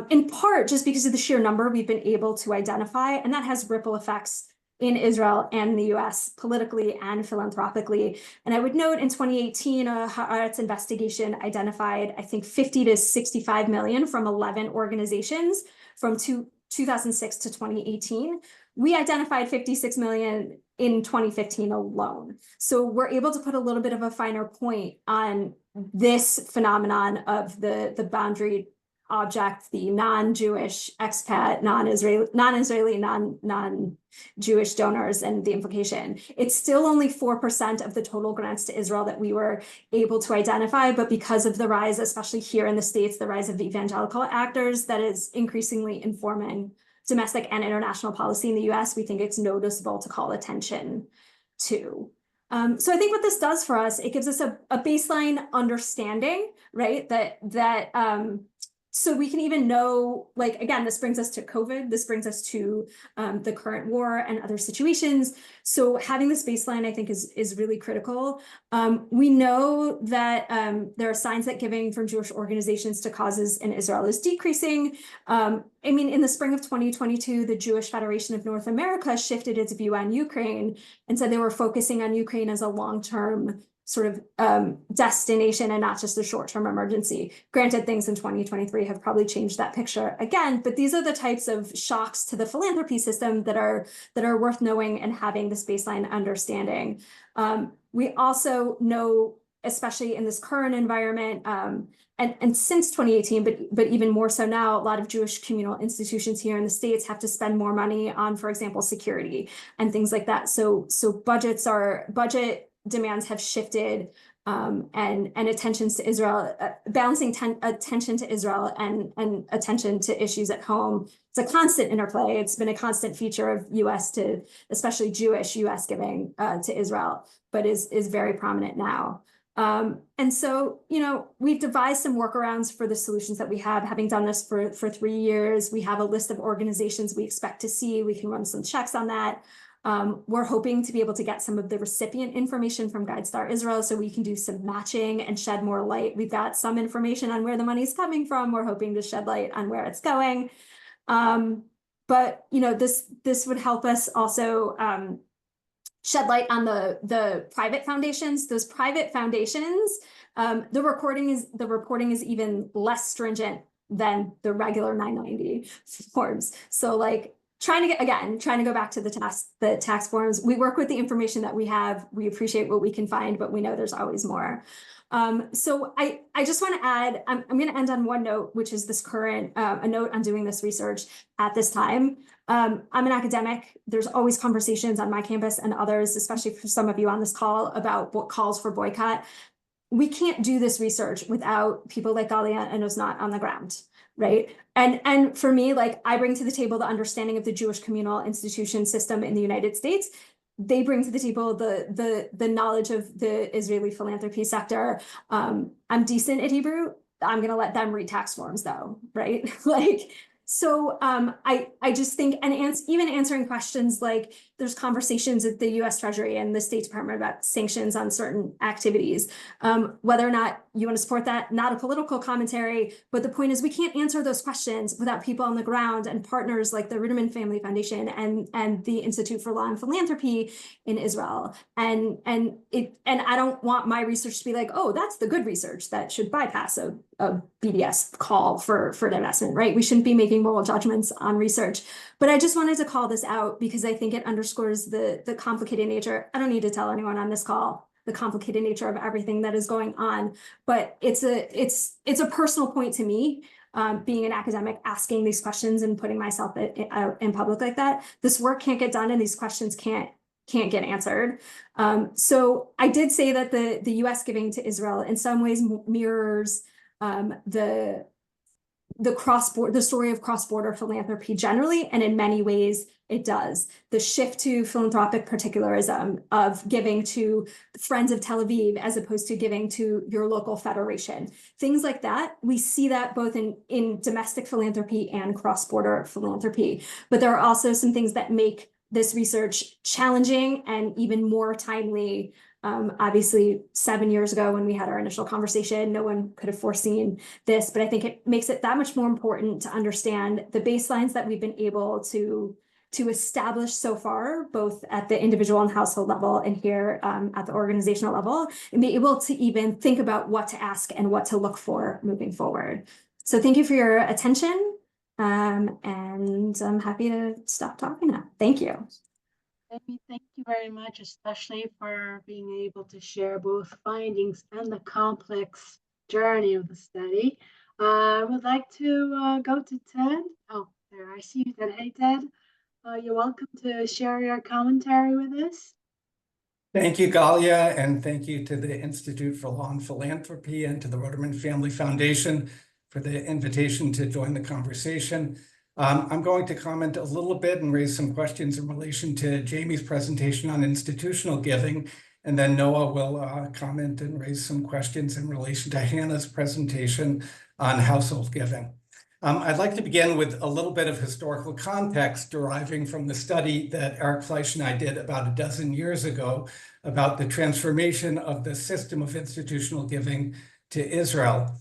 in part just because of the sheer number we've been able to identify, and that has ripple effects in Israel and the US politically and philanthropically. And I would note in 2018, a Haaretz investigation identified, I think, 50 to 65 million from 11 organizations from 2006 to 2018. We identified 56 million in 2015 alone. So we're able to put a little bit of a finer point on this phenomenon of the boundary object, the non-Jewish expat, non-Israeli, non-Jewish donors, and the implication. It's still only 4% of the total grants to Israel that we were able to identify, but because of the rise, especially here in the States, the rise of evangelical actors that is increasingly informing domestic and international policy in the US, we think it's noticeable to call attention to. So I think what this does for us, it gives us a baseline understanding, right? So we can even know, like, again, this brings us to COVID, this brings us to the current war and other situations. So having this baseline, I think, is really critical. We know that there are signs that giving from Jewish organizations to causes in Israel is decreasing. I mean, in the spring of 2022, the Jewish Federation of North America shifted its view on Ukraine and said they were focusing on Ukraine as a long-term sort of destination and not just a short-term emergency. Granted, things in 2023 have probably changed that picture again, but these are the types of shocks to the philanthropy system that are worth knowing and having this baseline understanding. We also know, especially in this current environment, and since 2018, but even more so now, a lot of Jewish communal institutions here in the States have to spend more money on, for example, security and things like that. So budget demands have shifted, and attentions to Israel, balancing attention to Israel and attention to issues at home. It's a constant interplay. It's been a constant feature of US to, especially Jewish US giving to Israel, but is very prominent now. And so, you know, we've devised some workarounds for the solutions that we have. Having done this for 3 years, we have a list of organizations we expect to see. We can run some checks on that. We're hoping to be able to get some of the recipient information from GuideStar Israel so we can do some matching and shed more light. We've got some information on where the money's coming from. We're hoping to shed light on where it's going. But, you know, this would help us also shed light on the private foundations. Those private foundations, the reporting is even less stringent than the regular 990 forms. So, like, trying to go back to the tax forms, we work with the information that we have. We appreciate what we can find, but we know there's always more. So I just want to add, I'm going to end on one note, which is this current, a note on doing this research at this time. I'm an academic. There's always conversations on my campus and others, especially for some of you on this call, about what calls for boycott. We can't do this research without people like Galia and Osnat on the ground. Right. And for me, like, I bring to the table the understanding of the Jewish communal institution system in the United States. They bring to the table the knowledge of the Israeli philanthropy sector. I'm decent at Hebrew. I'm going to let them read tax forms, though. Right. Like, so I just think, and even answering questions like, there's conversations at the US Treasury and the State Department about sanctions on certain activities. Whether or not you want to support that, not a political commentary, but the point is we can't answer those questions without people on the ground and partners like the Rudderman Family Foundation and the Institute for Law and Philanthropy in Israel. And I don't want my research to be like, oh, that's the good research that should bypass a BDS call for an investment, right? We shouldn't be making moral judgments on research. But I just wanted to call this out because I think it underscores the complicated nature. I don't need to tell anyone on this call the complicated nature of everything that is going on, but it's a personal point to me, being an academic, asking these questions and putting myself out in public like that. This work can't get done and these questions can't get answered. So I did say that the US giving to Israel in some ways mirrors the the story of cross-border philanthropy generally, and in many ways it does. The shift to philanthropic particularism of giving to Friends of Tel Aviv as opposed to giving to your local federation. Things like that, we see that both in domestic philanthropy and cross-border philanthropy. But there are also some things that make this research challenging and even more timely. Obviously, 7 years ago when we had our initial conversation, no one could have foreseen this, but I think it makes it that much more important to understand the baselines that we've been able to establish so far, both at the individual and household level and here at the organizational level, and be able to even think about what to ask and what to look for moving forward. So thank you for your attention, and I'm happy to stop talking now. Thank you. Amy, thank you very much, especially for being able to share both findings and the complex journey of the study. I would like to go to Ted. Oh, there, I see you, Ted. Hey, Ted. You're welcome to share your commentary with us. Thank you, Galia, and thank you to the Institute for Law and Philanthropy and to the Rודרמן Family Foundation for the invitation to join the conversation. I'm going to comment a little bit and raise some questions in relation to Jamie's presentation on institutional giving, and then Noah will comment and raise some questions in relation to Hannah's presentation on household giving. I'd like to begin with a little bit of historical context deriving from the study that Eric Fleisch and I did about a dozen years ago about the transformation of the system of institutional giving to Israel.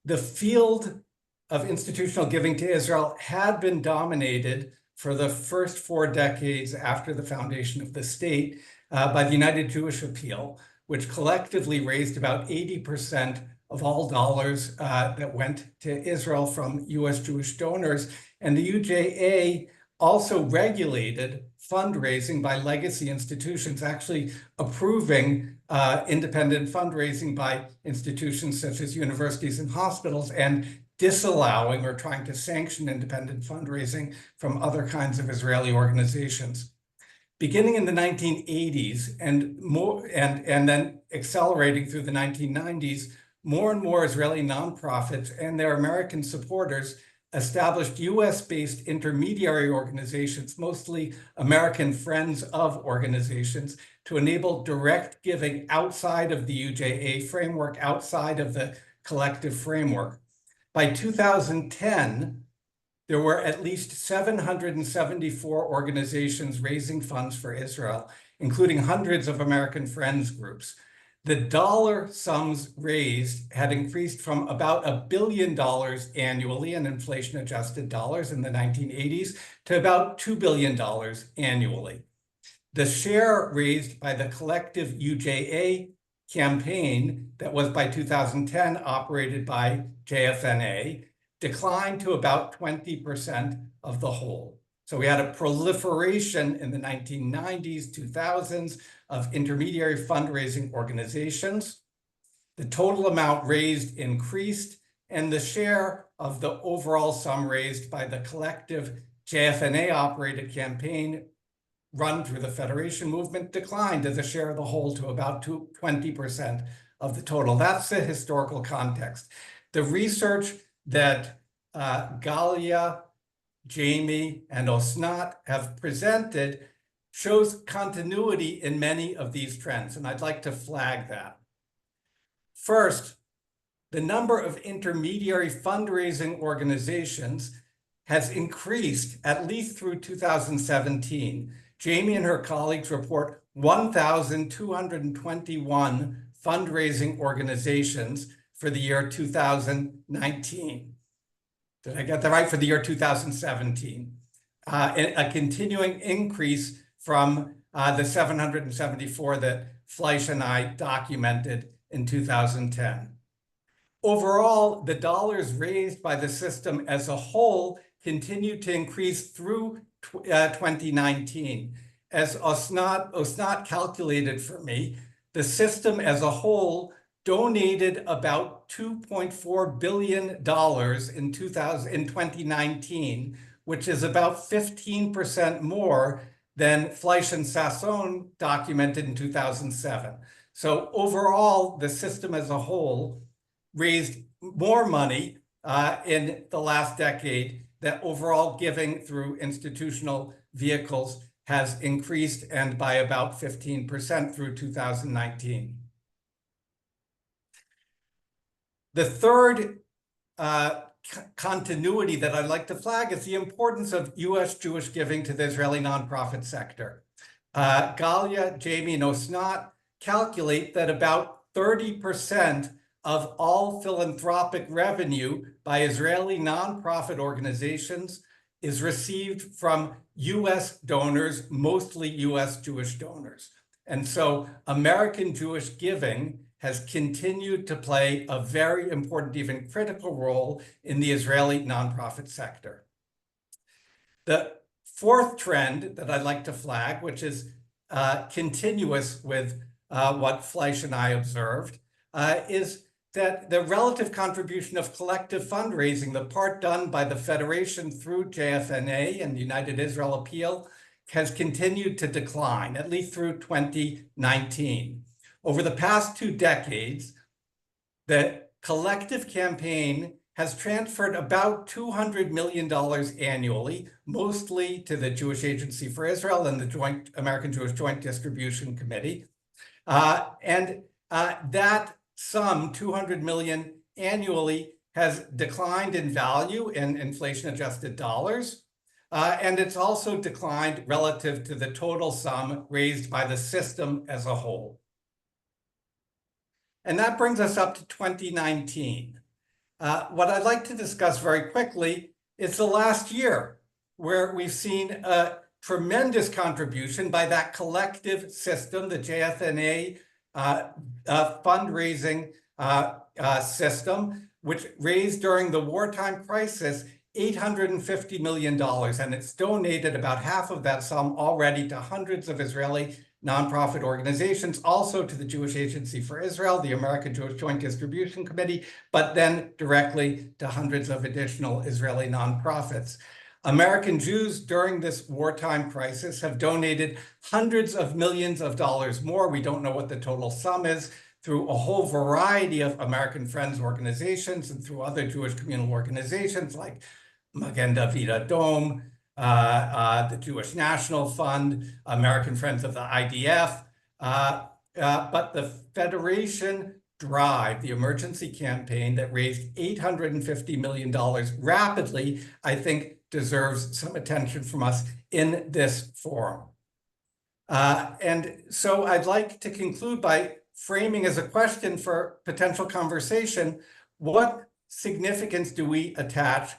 The field of institutional giving to Israel had been dominated for the first 4 decades after the foundation of the state by the United Jewish Appeal, which collectively raised about 80% of all dollars that went to Israel from U.S. Jewish donors. And the UJA also regulated fundraising by legacy institutions, actually approving independent fundraising by institutions such as universities and hospitals, and disallowing or trying to sanction independent fundraising from other kinds of Israeli organizations. Beginning in the 1980s and then accelerating through the 1990s, more and more Israeli nonprofits and their American supporters established US-based intermediary organizations, mostly American Friends of organizations, to enable direct giving outside of the UJA framework, outside of the collective framework. By 2010, there were at least 774 organizations raising funds for Israel, including hundreds of American Friends groups. The dollar sums raised had increased from about $1 billion annually in inflation-adjusted dollars in the 1980s to about $2 billion annually. The share raised by the collective UJA campaign that was by 2010 operated by JFNA declined to about 20% of the whole. So we had a proliferation in the 1990s, 2000s of intermediary fundraising organizations. The total amount raised increased, and the share of the overall sum raised by the collective JFNA-operated campaign run through the Federation movement declined as a share of the whole to about 20% of the total. That's the historical context. The research that Galia, Jamie, and Osnat have presented shows continuity in many of these trends, and I'd like to flag that. First, the number of intermediary fundraising organizations has increased at least through 2017. Jamie and her colleagues report 1,221 fundraising organizations for the year 2019. Did I get that right? For the year 2017. A continuing increase from the 774 that Fleisch and I documented in 2010. Overall, the dollars raised by the system as a whole continued to increase through 2019. As Osnat calculated for me, the system as a whole donated about $2.4 billion in 2019, which is about 15% more than Fleisch and Sasson documented in 2007. So overall, the system as a whole raised more money in the last decade, that overall giving through institutional vehicles has increased, and by about 15% through 2019. The third continuity that I'd like to flag is the importance of U.S. Jewish giving to the Israeli nonprofit sector. Galia, Jamie, and Osnat calculate that about 30% of all philanthropic revenue by Israeli nonprofit organizations is received from U.S. donors, mostly U.S. Jewish donors. And so American Jewish giving has continued to play a very important, even critical role in the Israeli nonprofit sector. The fourth trend that I'd like to flag, which is continuous with what Fleisch and I observed, is that the relative contribution of collective fundraising, the part done by the Federation through JFNA and the United Israel Appeal, has continued to decline, at least through 2019. Over the past 2 decades, the collective campaign has transferred about $200 million annually, mostly to the Jewish Agency for Israel and the American Jewish Joint Distribution Committee. That sum, $200 million annually, has declined in value in inflation-adjusted dollars. And it's also declined relative to the total sum raised by the system as a whole. And that brings us up to 2019. What I'd like to discuss very quickly is the last year, where we've seen a tremendous contribution by that collective system, the JFNA fundraising system, which raised during the wartime crisis $850 million, and it's donated about half of that sum already to hundreds of Israeli nonprofit organizations, also to the Jewish Agency for Israel, the American Jewish Joint Distribution Committee, but then directly to hundreds of additional Israeli nonprofits. American Jews during this wartime crisis have donated hundreds of millions of dollars more. We don't know what the total sum is, through a whole variety of American Friends organizations and through other Jewish communal organizations like Magen David Adom, the Jewish National Fund, American Friends of the IDF, but the Federation Drive, the emergency campaign that raised $850 million rapidly, I think deserves some attention from us in this forum. And so I'd like to conclude by framing as a question for potential conversation: what significance do we attach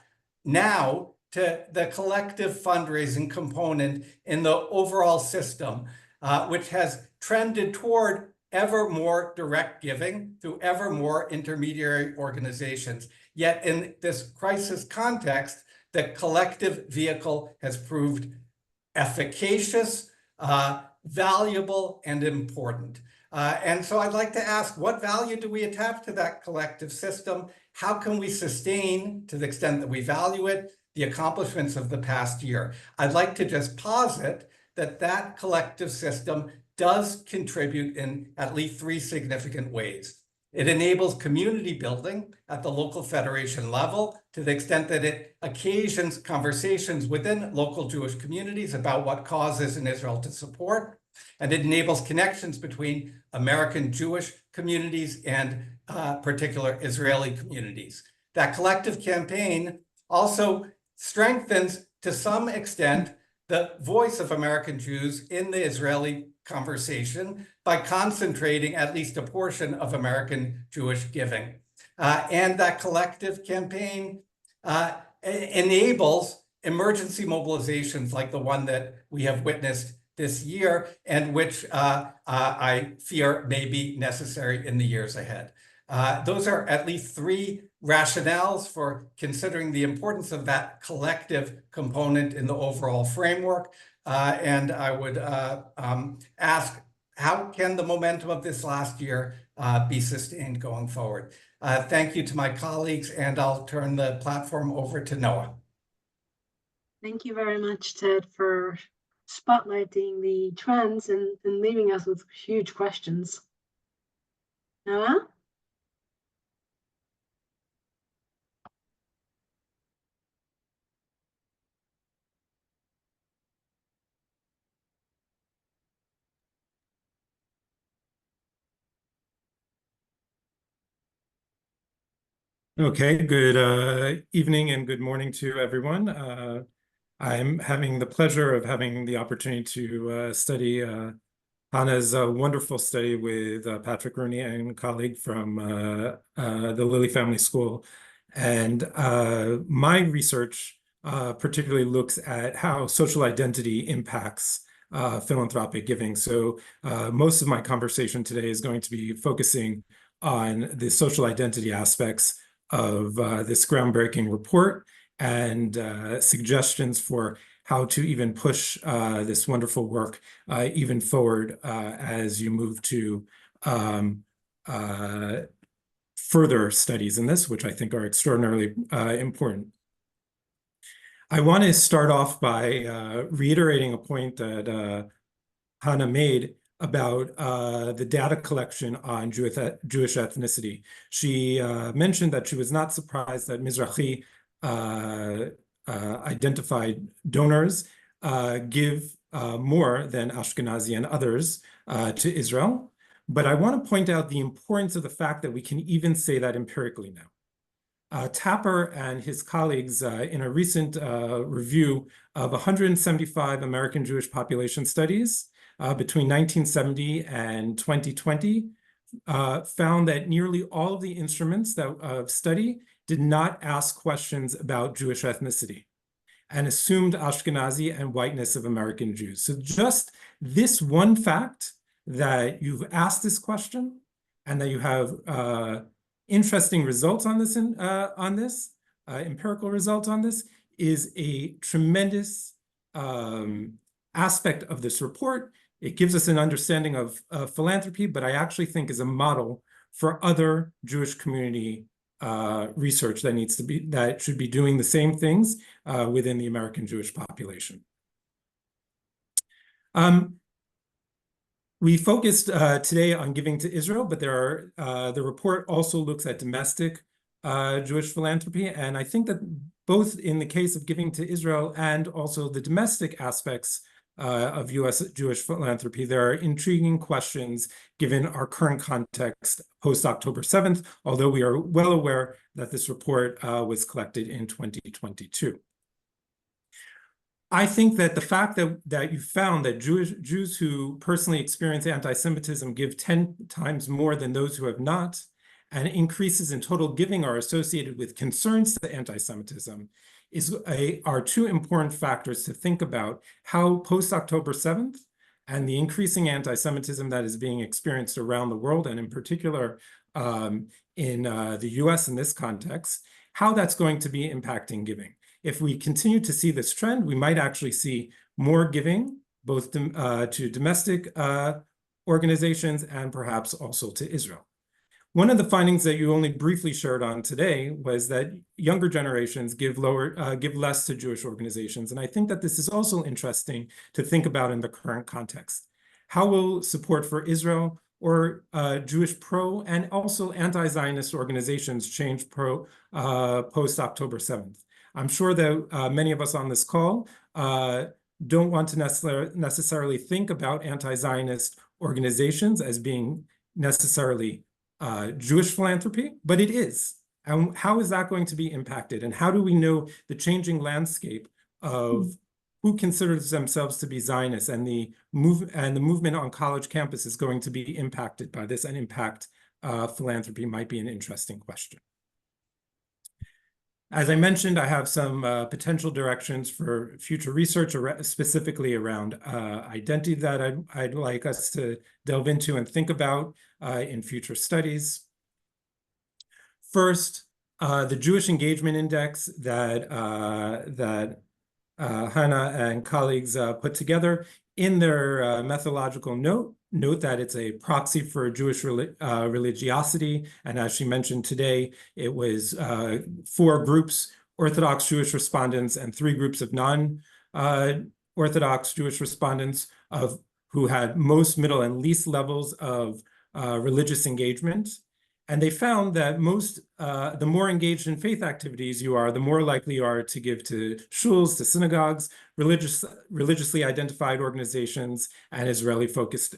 now to the collective fundraising component in the overall system, which has trended toward ever more direct giving through ever more intermediary organizations? Yet in this crisis context, the collective vehicle has proved efficacious, valuable, and important. And so I'd like to ask, what value do we attach to that collective system? How can we sustain, to the extent that we value it, the accomplishments of the past year? I'd like to just posit that that collective system does contribute in at least 3 significant ways. It enables community building at the local federation level, to the extent that it occasions conversations within local Jewish communities about what causes in Israel to support. And it enables connections between American Jewish communities and particular Israeli communities. That collective campaign also strengthens, to some extent, the voice of American Jews in the Israeli conversation by concentrating at least a portion of American Jewish giving. And that collective campaign enables emergency mobilizations like the one that we have witnessed this year, and which I fear may be necessary in the years ahead. Those are at least 3 rationales for considering the importance of that collective component in the overall framework. And I would ask, how can the momentum of this last year be sustained going forward? Thank you to my colleagues, and I'll turn the platform over to Noah. Thank you very much, Ted, for spotlighting the trends and leaving us with huge questions. Noah? Okay, good evening and good morning to everyone. I'm having the pleasure of having the opportunity to study Hannah's wonderful study with Patrick Rooney and a colleague from the Lilly Family School. And my research particularly looks at how social identity impacts philanthropic giving. So most of my conversation today is going to be focusing on the social identity aspects of this groundbreaking report and suggestions for how to even push this wonderful work even forward as you move to further studies in this, which I think are extraordinarily important. I want to start off by reiterating a point that Hannah made about the data collection on Jewish ethnicity. She mentioned that she was not surprised that Mizrahi identified donors give more than Ashkenazi and others to Israel. But I want to point out the importance of the fact that we can even say that empirically now. Tapper and his colleagues in a recent review of 175 American Jewish population studies between 1970 and 2020 found that nearly all of the instruments of study did not ask questions about Jewish ethnicity and assumed Ashkenazi and whiteness of American Jews. So just this one fact that you've asked this question and that you have interesting results on this, empirical results on this, is a tremendous aspect of this report. It gives us an understanding of philanthropy, but I actually think is a model for other Jewish community research that should be doing the same things within the American Jewish population. We focused today on giving to Israel, but the report also looks at domestic Jewish philanthropy, and I think that both in the case of giving to Israel and also the domestic aspects of U.S. Jewish philanthropy, there are intriguing questions given our current context post-October 7th, although we are well aware that this report was collected in 2022. I think that the fact that you found that Jews who personally experience anti-Semitism give 10 times more than those who have not, and increases in total giving are associated with concerns to anti-Semitism are two important factors to think about how post-October 7th and the increasing anti-Semitism that is being experienced around the world, and in particular in the US in this context, how that's going to be impacting giving. If we continue to see this trend, we might actually see more giving, both to domestic organizations and perhaps also to Israel. One of the findings that you only briefly shared on today was that younger generations give less to Jewish organizations. And I think that this is also interesting to think about in the current context. How will support for Israel or Jewish pro and also anti-Zionist organizations change post-October 7th? I'm sure that many of us on this call don't want to necessarily think about anti-Zionist organizations as being necessarily Jewish philanthropy, but it is. And how is that going to be impacted? And how do we know the changing landscape of who considers themselves to be Zionists and the movement on college campus is going to be impacted by this, and impact philanthropy might be an interesting question. As I mentioned, I have some potential directions for future research, specifically around identity that I'd like us to delve into and think about in future studies. First, the Jewish Engagement Index that Hannah and colleagues put together in their methodological note that it's a proxy for Jewish religiosity. And as she mentioned today, it was 4 groups, Orthodox Jewish respondents and 3 groups of non-Orthodox Jewish respondents who had most, middle, and least levels of religious engagement. And they found that the more engaged in faith activities you are, the more likely you are to give to shuls, to synagogues, religiously identified organizations, and Israeli-focused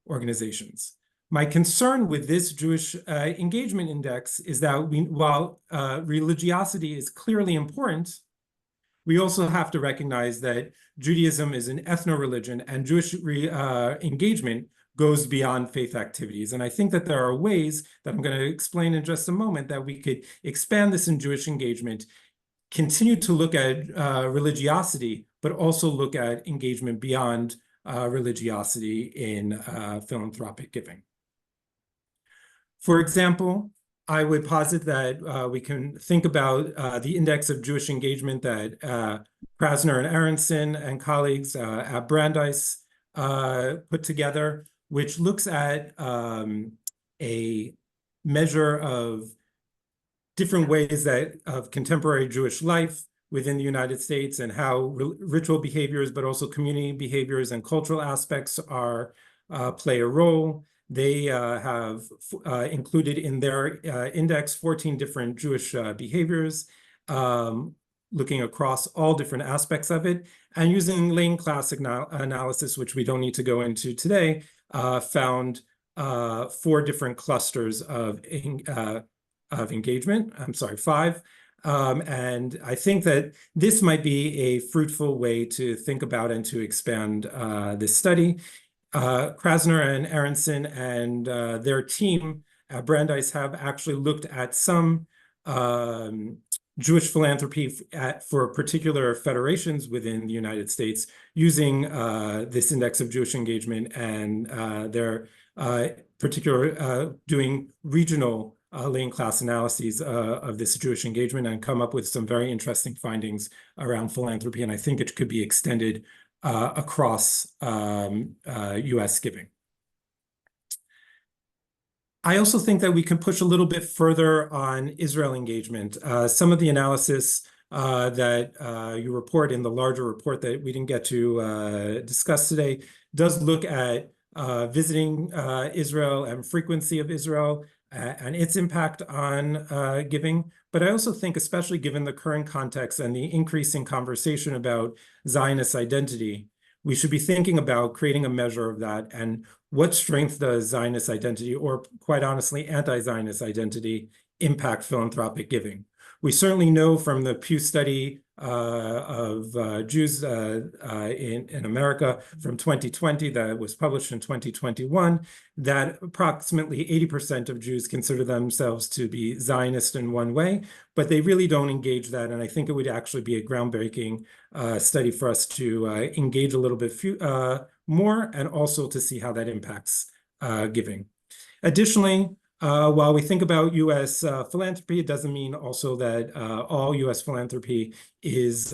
organizations. My concern with this Jewish engagement index is that while religiosity is clearly important, we also have to recognize that Judaism is an ethno-religion, and Jewish engagement goes beyond faith activities. And I think that there are ways that I'm going to explain in just a moment that we could expand this in Jewish engagement, continue to look at religiosity, but also look at engagement beyond religiosity in philanthropic giving. For example, I would posit that we can think about the index of Jewish engagement that Krasner and Aronson and colleagues at Brandeis put together, which looks at a measure of different ways of contemporary Jewish life within the United States and how ritual behaviors, but also community behaviors and cultural aspects play a role. They have included in their index 14 different Jewish behaviors, looking across all different aspects of it, and using lane class analysis, which we don't need to go into today, found 4 different clusters of engagement. I'm sorry, 5. And I think that this might be a fruitful way to think about and to expand this study. Krasner and Aronson and their team at Brandeis have actually looked at some Jewish philanthropy for particular federations within the United States using this index of Jewish engagement, and they're doing regional lane class analyses of this Jewish engagement and come up with some very interesting findings around philanthropy. And I think it could be extended across U.S. giving. I also think that we can push a little bit further on Israel engagement. Some of the analysis that you report in the larger report that we didn't get to discuss today does look at visiting Israel and frequency of Israel and its impact on giving. But I also think, especially given the current context and the increasing conversation about Zionist identity, we should be thinking about creating a measure of that and what strength does Zionist identity, or quite honestly, anti-Zionist identity, impact philanthropic giving. We certainly know from the Pew study of Jews in America from 2020 that was published in 2021 that approximately 80% of Jews consider themselves to be Zionist in one way, but they really don't engage that. And I think it would actually be a groundbreaking study for us to engage a little bit more and also to see how that impacts giving. Additionally, while we think about U.S. philanthropy, it doesn't mean also that all U.S. philanthropy is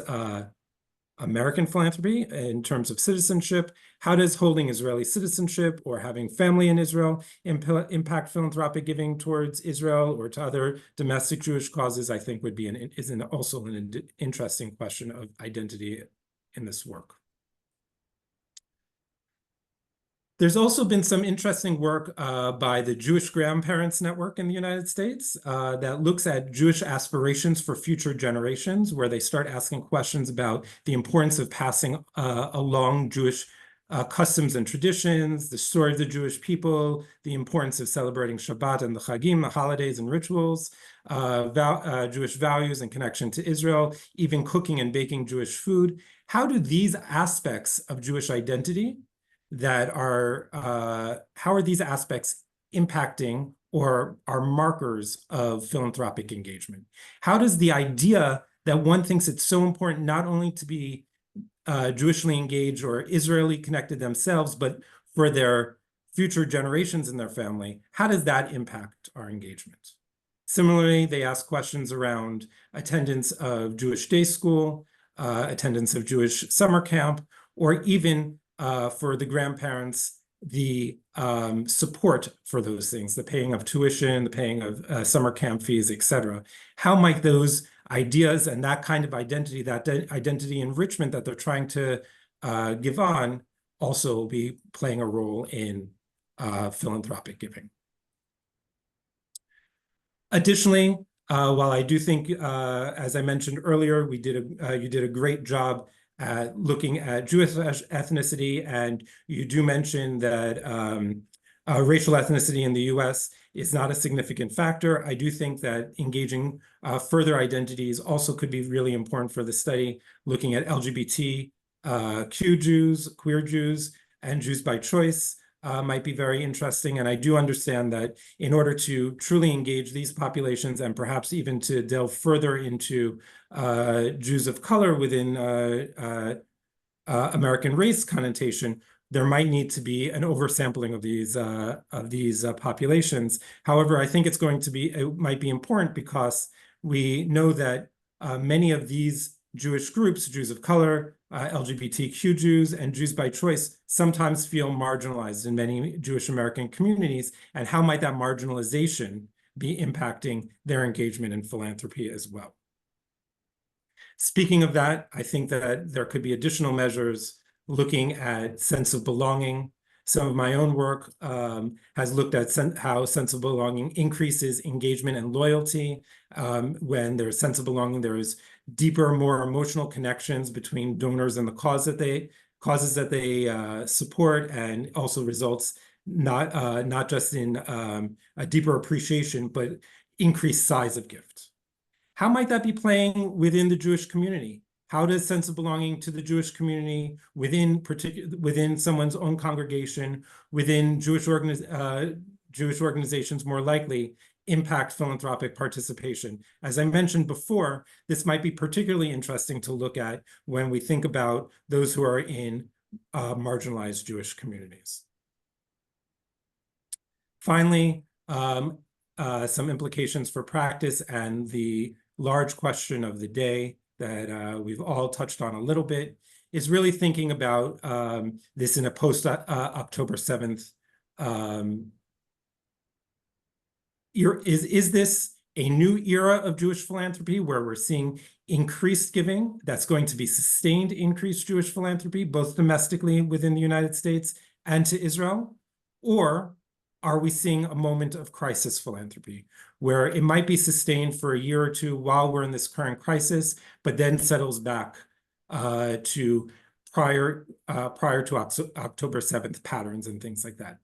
American philanthropy in terms of citizenship. How does holding Israeli citizenship or having family in Israel impact philanthropic giving towards Israel or to other domestic Jewish causes? I think would be also an interesting question of identity in this work. There's also been some interesting work by the Jewish Grandparents Network in the United States that looks at Jewish aspirations for future generations, where they start asking questions about the importance of passing along Jewish customs and traditions, the story of the Jewish people, the importance of celebrating Shabbat and the Chagim, the holidays and rituals, Jewish values and connection to Israel, even cooking and baking Jewish food. How do these aspects of Jewish identity how are these aspects impacting or are markers of philanthropic engagement? How does the idea that one thinks it's so important not only to be Jewishly engaged or Israeli connected themselves, but for their future generations in their family, how does that impact our engagement? Similarly, they ask questions around attendance of Jewish day school, attendance of Jewish summer camp, or even for the grandparents, the support for those things, the paying of tuition, the paying of summer camp fees, etc. How might those ideas and that kind of identity, that identity enrichment that they're trying to give on, also be playing a role in philanthropic giving? Additionally, while I do think, as I mentioned earlier, you did a great job at looking at Jewish ethnicity, and you do mention that racial ethnicity in the US is not a significant factor. I do think that engaging further identities also could be really important for the study, looking at LGBT, Q Jews, queer Jews, and Jews by choice might be very interesting. And I do understand that in order to truly engage these populations and perhaps even to delve further into Jews of color within American race connotation, there might need to be an oversampling of these populations. However, I think it might be important because we know that many of these Jewish groups, Jews of color, LGBTQ Jews, and Jews by choice, sometimes feel marginalized in many Jewish American communities. And how might that marginalization be impacting their engagement in philanthropy as well? Speaking of that, I think that there could be additional measures looking at sense of belonging. Some of my own work has looked at how sense of belonging increases engagement and loyalty. When there's sense of belonging, there is deeper, more emotional connections between donors and the causes that they support, and also results not just in a deeper appreciation, but increased size of gift. How might that be playing within the Jewish community? How does sense of belonging to the Jewish community within someone's own congregation, within Jewish organizations more likely impact philanthropic participation? As I mentioned before, this might be particularly interesting to look at when we think about those who are in marginalized Jewish communities. Finally, some implications for practice and the large question of the day that we've all touched on a little bit is really thinking about this in a post-October 7th. Is this a new era of Jewish philanthropy where we're seeing increased giving that's going to be sustained increased Jewish philanthropy, both domestically within the United States and to Israel? Or are we seeing a moment of crisis philanthropy where it might be sustained for a year or two while we're in this current crisis, but then settles back to prior to October 7th patterns and things like that?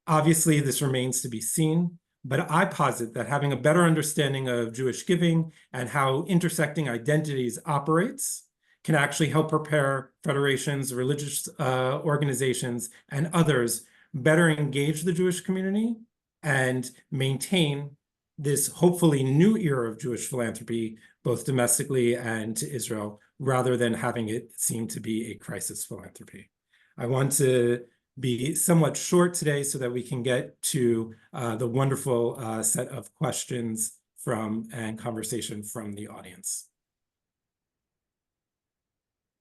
Obviously, this remains to be seen, but I posit that having a better understanding of Jewish giving and how intersecting identities operates can actually help prepare federations, religious organizations, and others better engage the Jewish community and maintain this hopefully new era of Jewish philanthropy, both domestically and to Israel, rather than having it seem to be a crisis philanthropy. I want to be somewhat short today so that we can get to the wonderful set of questions and conversation from the audience.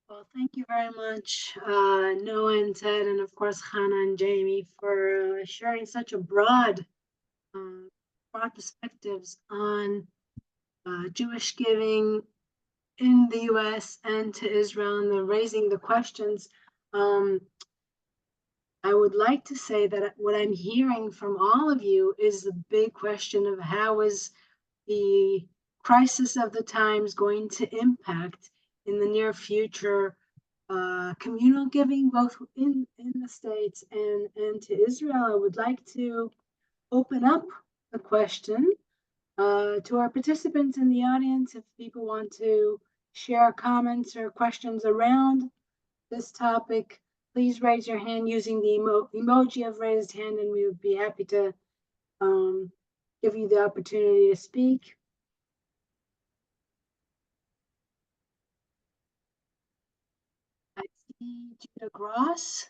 Well, thank you very much, Noah and Ted, and of course, Hannah and Jamie, for sharing such a broad perspectives on Jewish giving in the U.S. and to Israel, and then raising the questions. I would like to say that what I'm hearing from all of you is the big question of how is the crisis of the times going to impact in the near future communal giving, both in the States and to Israel. I would like to open up the question to our participants in the audience. If people want to share comments or questions around this topic, please raise your hand using the emoji of raised hand, and we would be happy to give you the opportunity to speak. I see Judah Gross.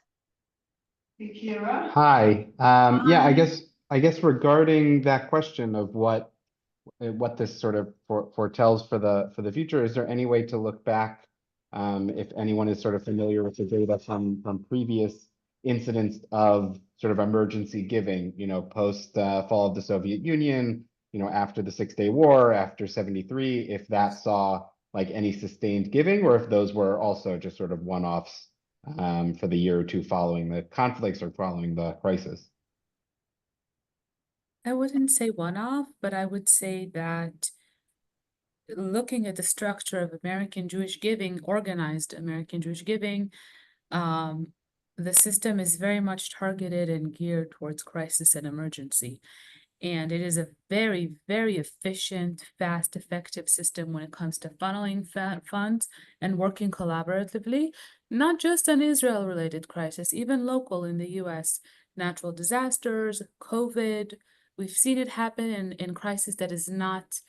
Hi. Yeah, I guess regarding that question of what this sort of foretells for the future, is there any way to look back, if anyone is sort of familiar with the data from previous incidents of sort of emergency giving, post fall of the Soviet Union, after the 6-Day War, after 73, if that saw like any sustained giving, or if those were also just sort of one-offs for the year or two following the conflicts or following the crisis? I wouldn't say one-off, but I would say that looking at the structure of American Jewish giving, organized American Jewish giving, the system is very much targeted and geared towards crisis and emergency. And it is a very, very efficient, fast, effective system when it comes to funneling funds and working collaboratively, not just on Israel-related crisis, even local in the US, natural disasters, COVID. We've seen it happen in crisis that is not,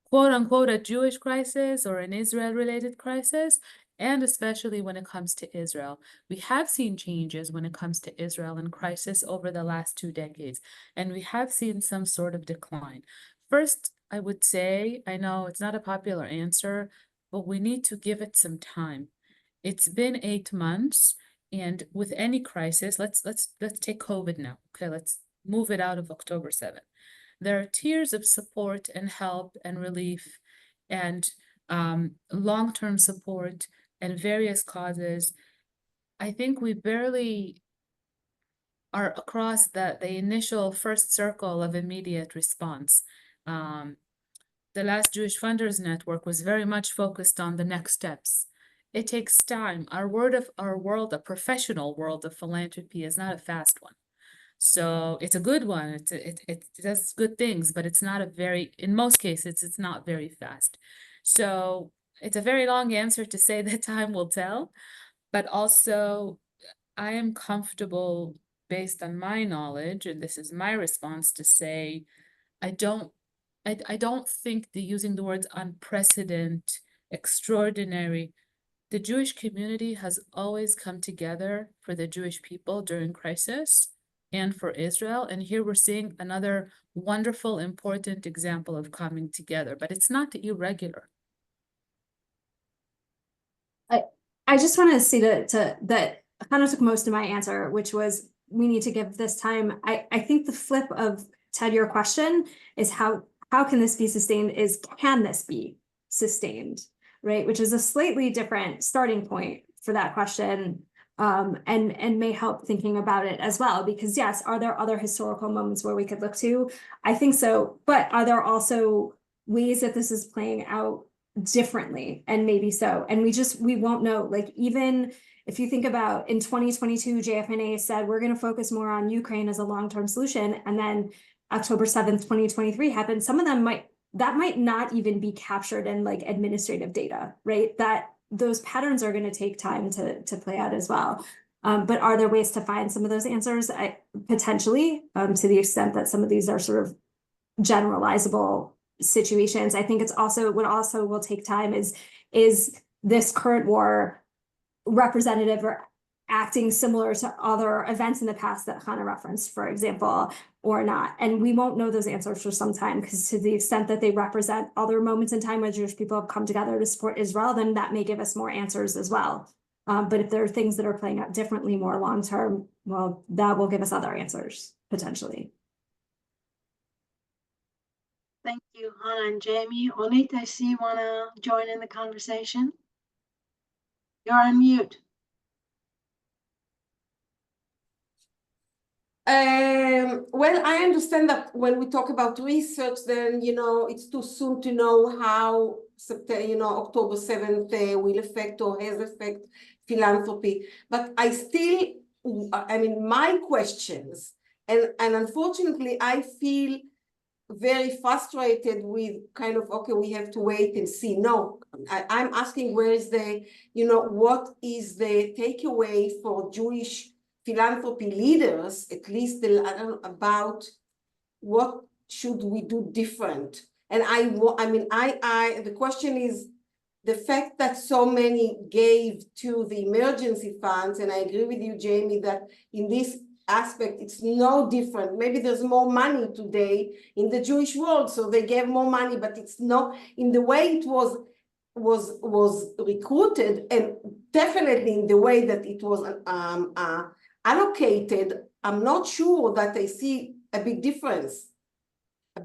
quote unquote, a Jewish crisis or an Israel-related crisis, and especially when it comes to Israel. We have seen changes when it comes to Israel and crisis over the last 2 decades, and we have seen some sort of decline. First, I would say, I know it's not a popular answer, but we need to give it some time. It's been 8 months, and with any crisis, let's take COVID now. Okay, let's move it out of October 7th. There are tiers of support and help and relief and long-term support and various causes. I think we barely are across the initial first circle of immediate response. The last Jewish Funders Network was very much focused on the next steps. It takes time. Our world, a professional world of philanthropy, is not a fast one. So it's a good one. It does good things, but it's not a very, in most cases, it's not very fast. So it's a very long answer to say that time will tell, but also I am comfortable based on my knowledge, and this is my response, to say I don't think using the words unprecedented, extraordinary. The Jewish community has always come together for the Jewish people during crisis and for Israel. And here we're seeing another wonderful, important example of coming together, but it's not irregular. I just want to see that kind of took most of my answer, which was we need to give this time. I think the flip of Ted, your question is how can this be sustained is can this be sustained, right? Which is a slightly different starting point for that question. And may help thinking about it as well, because yes, are there other historical moments where we could look to? I think so, but are there also ways that this is playing out differently? And maybe so, and we won't know. Like, even if you think about in 2022, JFNA said we're going to focus more on Ukraine as a long-term solution, and then October 7th, 2023 happened. Some of them might not even be captured in like administrative data, right? That those patterns are going to take time to play out as well. But are there ways to find some of those answers? Potentially, to the extent that some of these are sort of generalizable situations. I think it's also what also will take time is this current war representative or acting similar to other events in the past that Hannah referenced, for example, or not. And we won't know those answers for some time, because to the extent that they represent other moments in time where Jewish people have come together to support Israel, then that may give us more answers as well. But if there are things that are playing out differently, more long-term, well, that will give us other answers, potentially. Thank you, Hannah and Jamie. Onit, I see you want to join in the conversation. You're on mute. Well, I understand that when we talk about research, then, it's too soon to know how, October 7th will affect or has affect philanthropy. But I still, my questions, and unfortunately, I feel very frustrated with kind of, okay, we have to wait and see. No, I'm asking where is what is the takeaway for Jewish philanthropy leaders, at least about what should we do different? And the question is the fact that so many gave to the emergency funds, and I agree with you, Jamie, that in this aspect, it's no different. Maybe there's more money today in the Jewish world, so they gave more money, but it's not in the way it was recruited, and definitely in the way that it was allocated. I'm not sure that I see a big difference,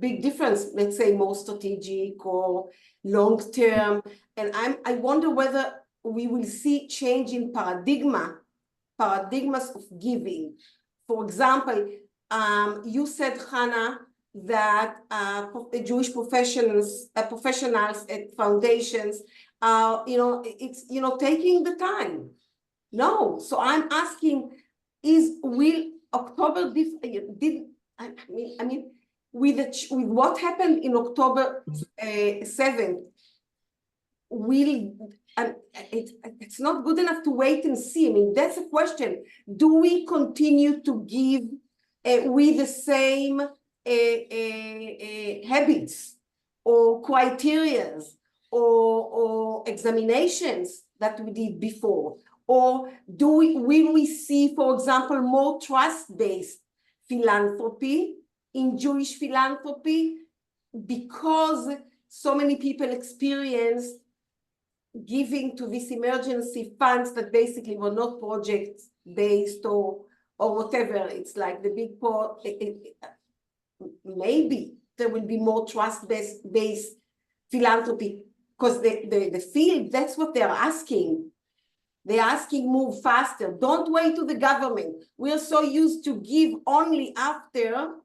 let's say more strategic or long-term. And I wonder whether we will see change in paradigmas of giving. For example, you said, Hannah, that Jewish professionals at foundations are, taking the time. No, so I'm asking, will October with what happened in October 7th, it's not good enough to wait and see. I mean, that's a question. Do we continue to give with the same habits or criteria or examinations that we did before? Or will we see, for example, more trust-based philanthropy in Jewish philanthropy because so many people experienced giving to these emergency funds that basically were not project-based or whatever. It's like the big maybe there will be more trust-based philanthropy because the field, that's what they're asking. They're asking move faster. Don't wait to the government. We're so used to give only after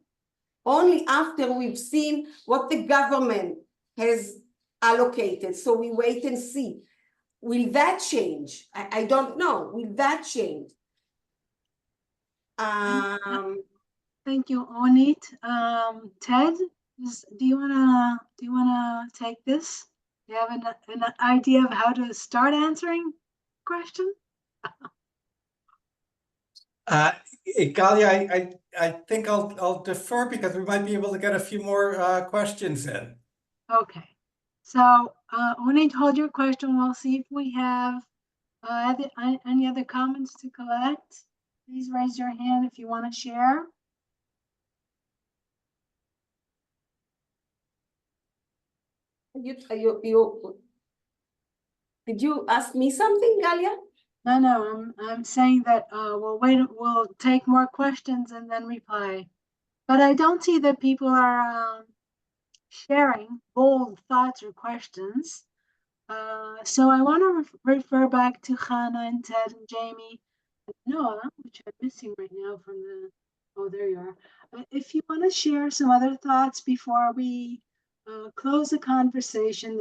we've seen what the government has allocated. So we wait and see. Will that change? I don't know. Will that change? Thank you, Onit. Ted, do you wanna take this? Do you have an idea of how to start answering question? Galia, I think I'll defer because we might be able to get a few more questions in. Okay, so Onit, hold your question. We'll see if we have any other comments to collect. Please raise your hand if you want to share. Did you ask me something, Galia? No, I'm saying that we'll take more questions and then reply. But I don't see that people are sharing bold thoughts or questions. So I want to refer back to Hannah and Ted and Jamie and Noah, which I'm missing right now from the, oh, there you are. If you want to share some other thoughts before we close the conversation,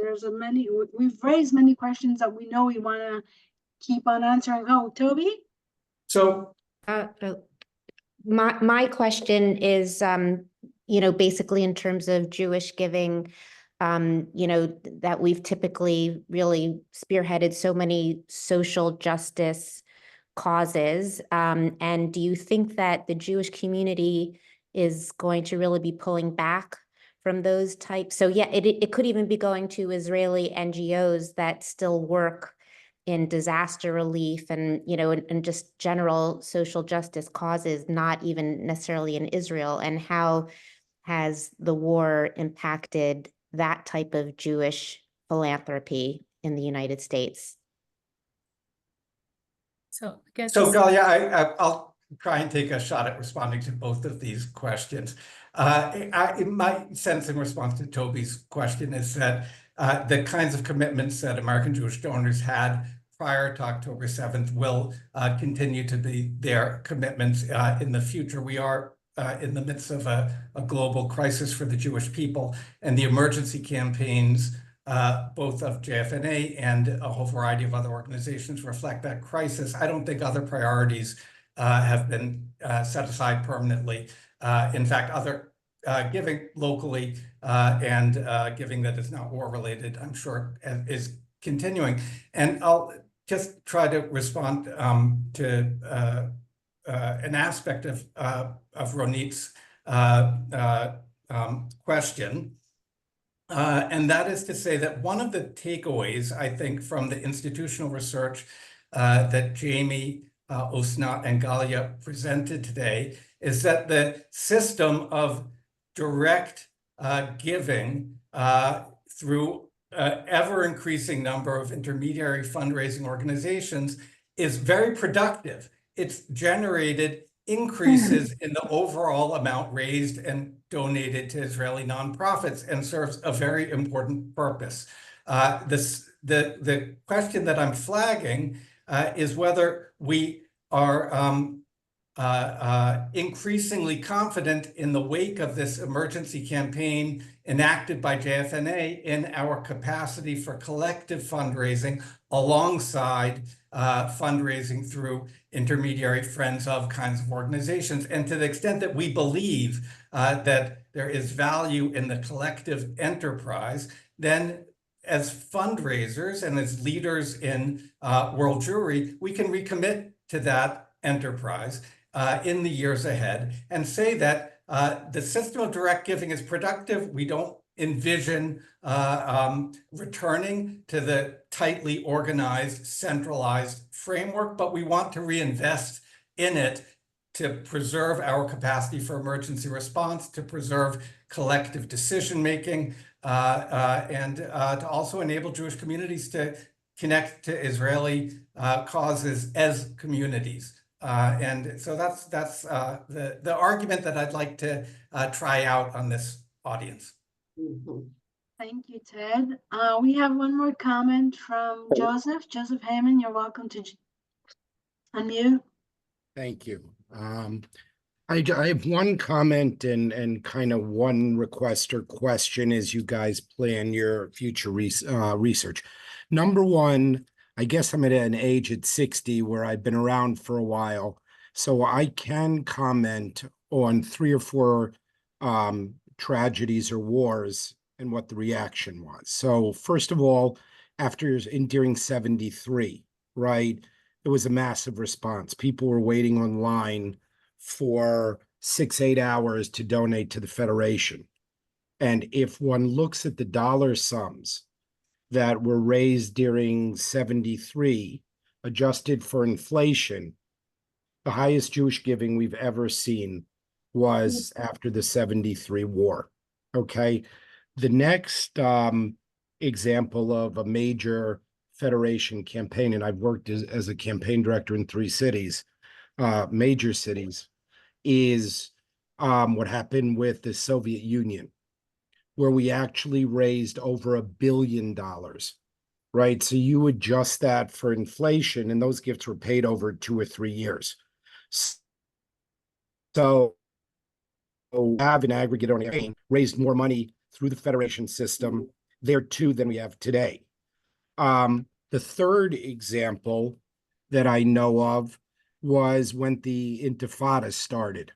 we've raised many questions that we know we want to keep on answering. Oh, Toby? So my question is, basically in terms of Jewish giving, that we've typically really spearheaded so many social justice causes. And do you think that the Jewish community is going to really be pulling back from those types? So yeah, it could even be going to Israeli NGOs that still work in disaster relief and, and just general social justice causes, not even necessarily in Israel. And how has the war impacted that type of Jewish philanthropy in the United States? So Galia, I'll try and take a shot at responding to both of these questions. My sense in response to Toby's question is that the kinds of commitments that American Jewish donors had prior to October 7th will continue to be their commitments in the future. We are in the midst of a global crisis for the Jewish people, and the emergency campaigns, both of JFNA and a whole variety of other organizations, reflect that crisis. I don't think other priorities have been set aside permanently. In fact, other giving locally and giving that is not war-related, I'm sure, is continuing. And I'll just try to respond to an aspect of Ronit's question. And that is to say that one of the takeaways, I think, from the institutional research that Jamie, Osnat, and Galia presented today is that the system of direct giving through ever-increasing number of intermediary fundraising organizations is very productive. It's generated increases in the overall amount raised and donated to Israeli nonprofits and serves a very important purpose. The question that I'm flagging is whether we are increasingly confident in the wake of this emergency campaign enacted by JFNA in our capacity for collective fundraising alongside fundraising through intermediary friends of kinds of organizations. And to the extent that we believe that there is value in the collective enterprise, then as fundraisers and as leaders in world Jewry, we can recommit to that enterprise in the years ahead and say that the system of direct giving is productive. We don't envision returning to the tightly organized, centralized framework, but we want to reinvest in it to preserve our capacity for emergency response, to preserve collective decision-making, and to also enable Jewish communities to connect to Israeli causes as communities. And so that's the argument that I'd like to try out on this audience. Thank you, Ted. We have one more comment from Joseph. Joseph Heyman, you're welcome to unmute. Thank you. I have one comment and kind of one request or question as you guys plan your future research. Number one, I guess I'm at an age at 60 where I've been around for a while, so I can comment on 3 or 4 tragedies or wars and what the reaction was. So first of all, during 73, right, it was a massive response. People were waiting online for 6-8 hours to donate to the Federation. And if one looks at the dollar sums that were raised during 73, adjusted for inflation, the highest Jewish giving we've ever seen was after the 73 war. Okay. The next example of a major Federation campaign, and I've worked as a campaign director in 3 cities, major cities, is what happened with the Soviet Union, where we actually raised over $1 billion, right? So you adjust that for inflation, and those gifts were paid over 2 or 3 years. So have an aggregate on raised more money through the Federation system there too than we have today. The third example that I know of was when the Intifada started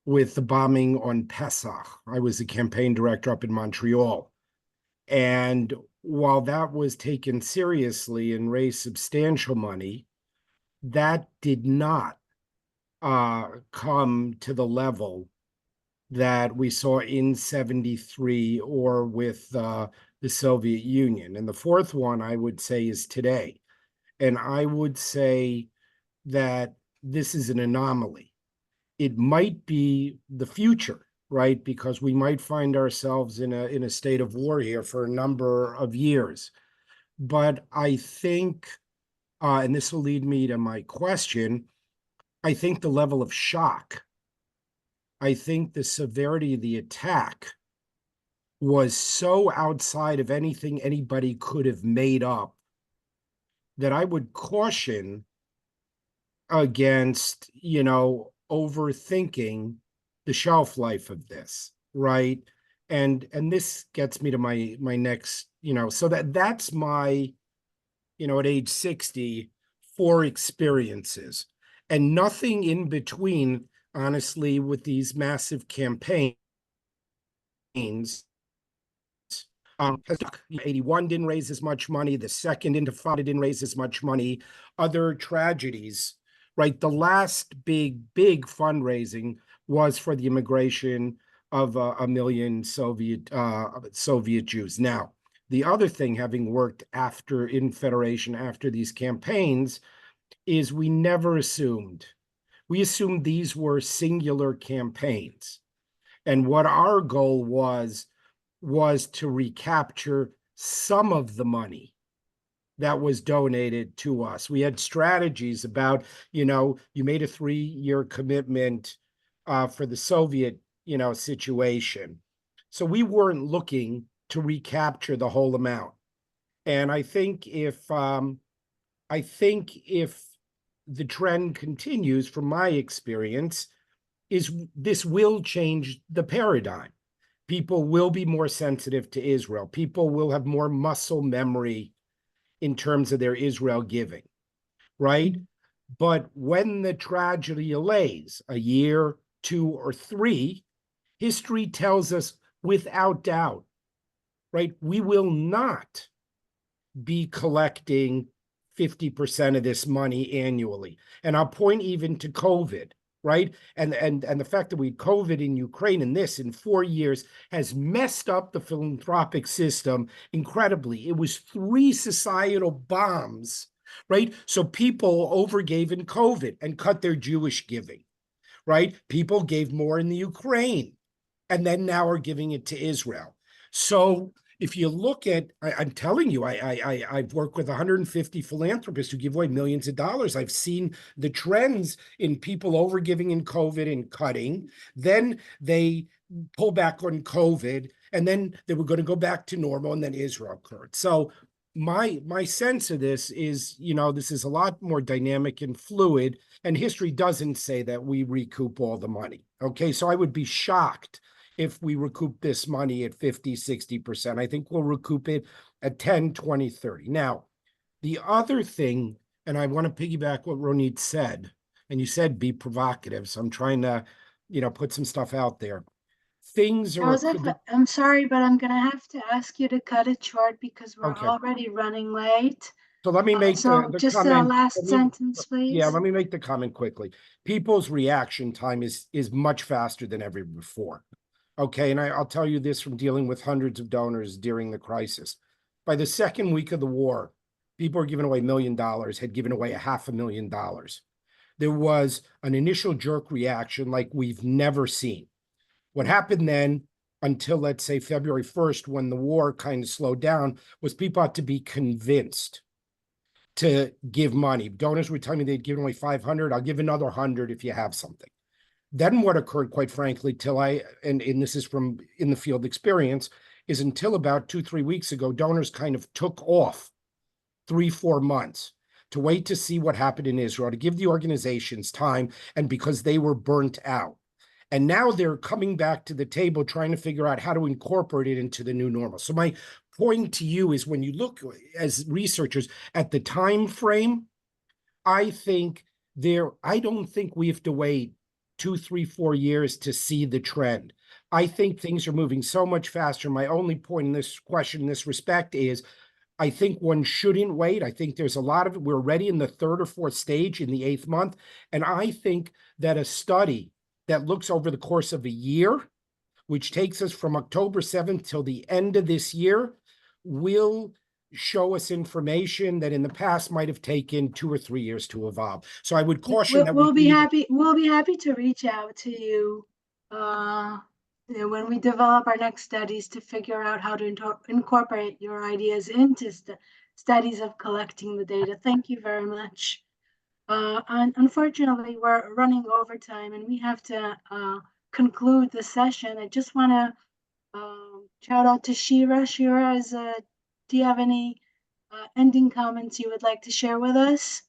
with the bombing on Pesach. I was the campaign director up in Montreal. And while that was taken seriously and raised substantial money, that did not come to the level that we saw in 73 or with the Soviet Union. And the fourth one I would say is today. And I would say that this is an anomaly. It might be the future, right? Because we might find ourselves in a state of war here for a number of years. But I think, and this will lead me to my question, I think the level of shock, I think the severity of the attack was so outside of anything anybody could have made up that I would caution against, overthinking the shelf life of this, right? And this gets me to my next, so that's my, at age 60, 4 experiences, and nothing in between, honestly, with these massive campaigns. 81 didn't raise as much money. The second Intifada didn't raise as much money. Other tragedies, right? The last big fundraising was for the immigration of 1 million Soviet Jews. Now, the other thing, having worked in Federation after these campaigns, is we never assumed. We assumed these were singular campaigns. And what our goal was to recapture some of the money that was donated to us. We had strategies about, you made a 3-year commitment for the Soviet, situation. So we weren't looking to recapture the whole amount. And I think if the trend continues, from my experience, is this will change the paradigm. People will be more sensitive to Israel. People will have more muscle memory in terms of their Israel giving. right? But when the tragedy allays, a year, 2, or 3, history tells us without doubt, right, we will not be collecting 50% of this money annually. And I'll point even to COVID, right? And the fact that we had COVID in Ukraine and this in 4 years has messed up the philanthropic system incredibly. It was 3 societal bombs, right? So people overgave in COVID and cut their Jewish giving, right? People gave more in the Ukraine and then now are giving it to Israel. So if you look at, I'm telling you, I've worked with 150 philanthropists who give away millions of dollars. I've seen the trends in people overgiving in COVID and cutting. Then they pull back on COVID, and then they were going to go back to normal, and then Israel occurred. So my sense of this is, you know, this is a lot more dynamic and fluid, and history doesn't say that we recoup all the money. Okay, so I would be shocked if we recoup this money at 50, 60%. I think we'll recoup it at 10, 20, 30. Now, the other thing, and I want to piggyback what Ronit said, and you said be provocative, so I'm trying to, you know, put some stuff out there. Things are... I'm sorry, but I'm going to have to ask you to cut it short because we're Okay. already running late. So let me make the just comment. the last sentence, please. Yeah, let me make the comment quickly. People's reaction time is much faster than ever before. Okay, and I'll tell you this from dealing with hundreds of donors during the crisis. By the second week of the war, people were giving away $1 million, had given away $500,000. There was an initial jerk reaction like we've never seen. What happened then, until let's say February 1st, when the war kind of slowed down, was people had to be convinced to give money. Donors were telling me they'd given away 500. I'll give another 100 if you have something. Then what occurred, quite frankly, till and this is from in the field experience, is until about 2-3 weeks ago, donors kind of took off 3-4 months to wait to see what happened in Israel, to give the organizations time, and because they were burnt out. And now they're coming back to the table trying to figure out how to incorporate it into the new normal. So my point to you is when you look as researchers at the time frame, I don't think we have to wait 2, 3, 4 years to see the trend. I think things are moving so much faster. My only point in this question, in this respect, is I think one shouldn't wait. I think there's a lot of it. We're already in the 3rd or 4th stage in the 8th month. And I think that a study that looks over the course of a year, which takes us from October 7th till the end of this year, will show us information that in the past might have taken 2 or 3 years to evolve. So I would caution that we'll be happy to reach out to you, when we develop our next studies to figure out how to incorporate your ideas into studies of collecting the data. Thank you very much. And unfortunately, we're running over time and we have to conclude the session. I just want to shout out to Shira. Shira, do you have any ending comments you would like to share with us?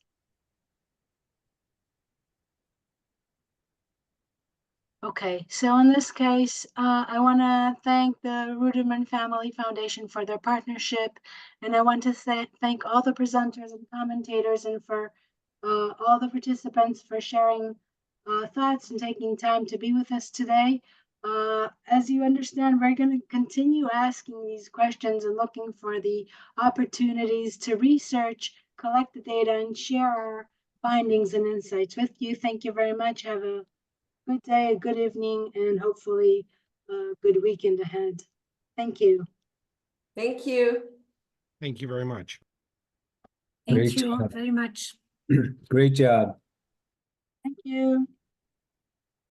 Okay, so in this case, I want to thank the Rudderman Family Foundation for their partnership, and I want to thank all the presenters and commentators and for all the participants for sharing thoughts and taking time to be with us today. As you understand, we're going to continue asking these questions and looking for the opportunities to research, collect the data, and share our findings and insights with you. Thank you very much. Have a good day, a good evening, and hopefully a good weekend ahead. Thank you. Thank you. Thank you very much. Thank you very much. Great job. Thank you.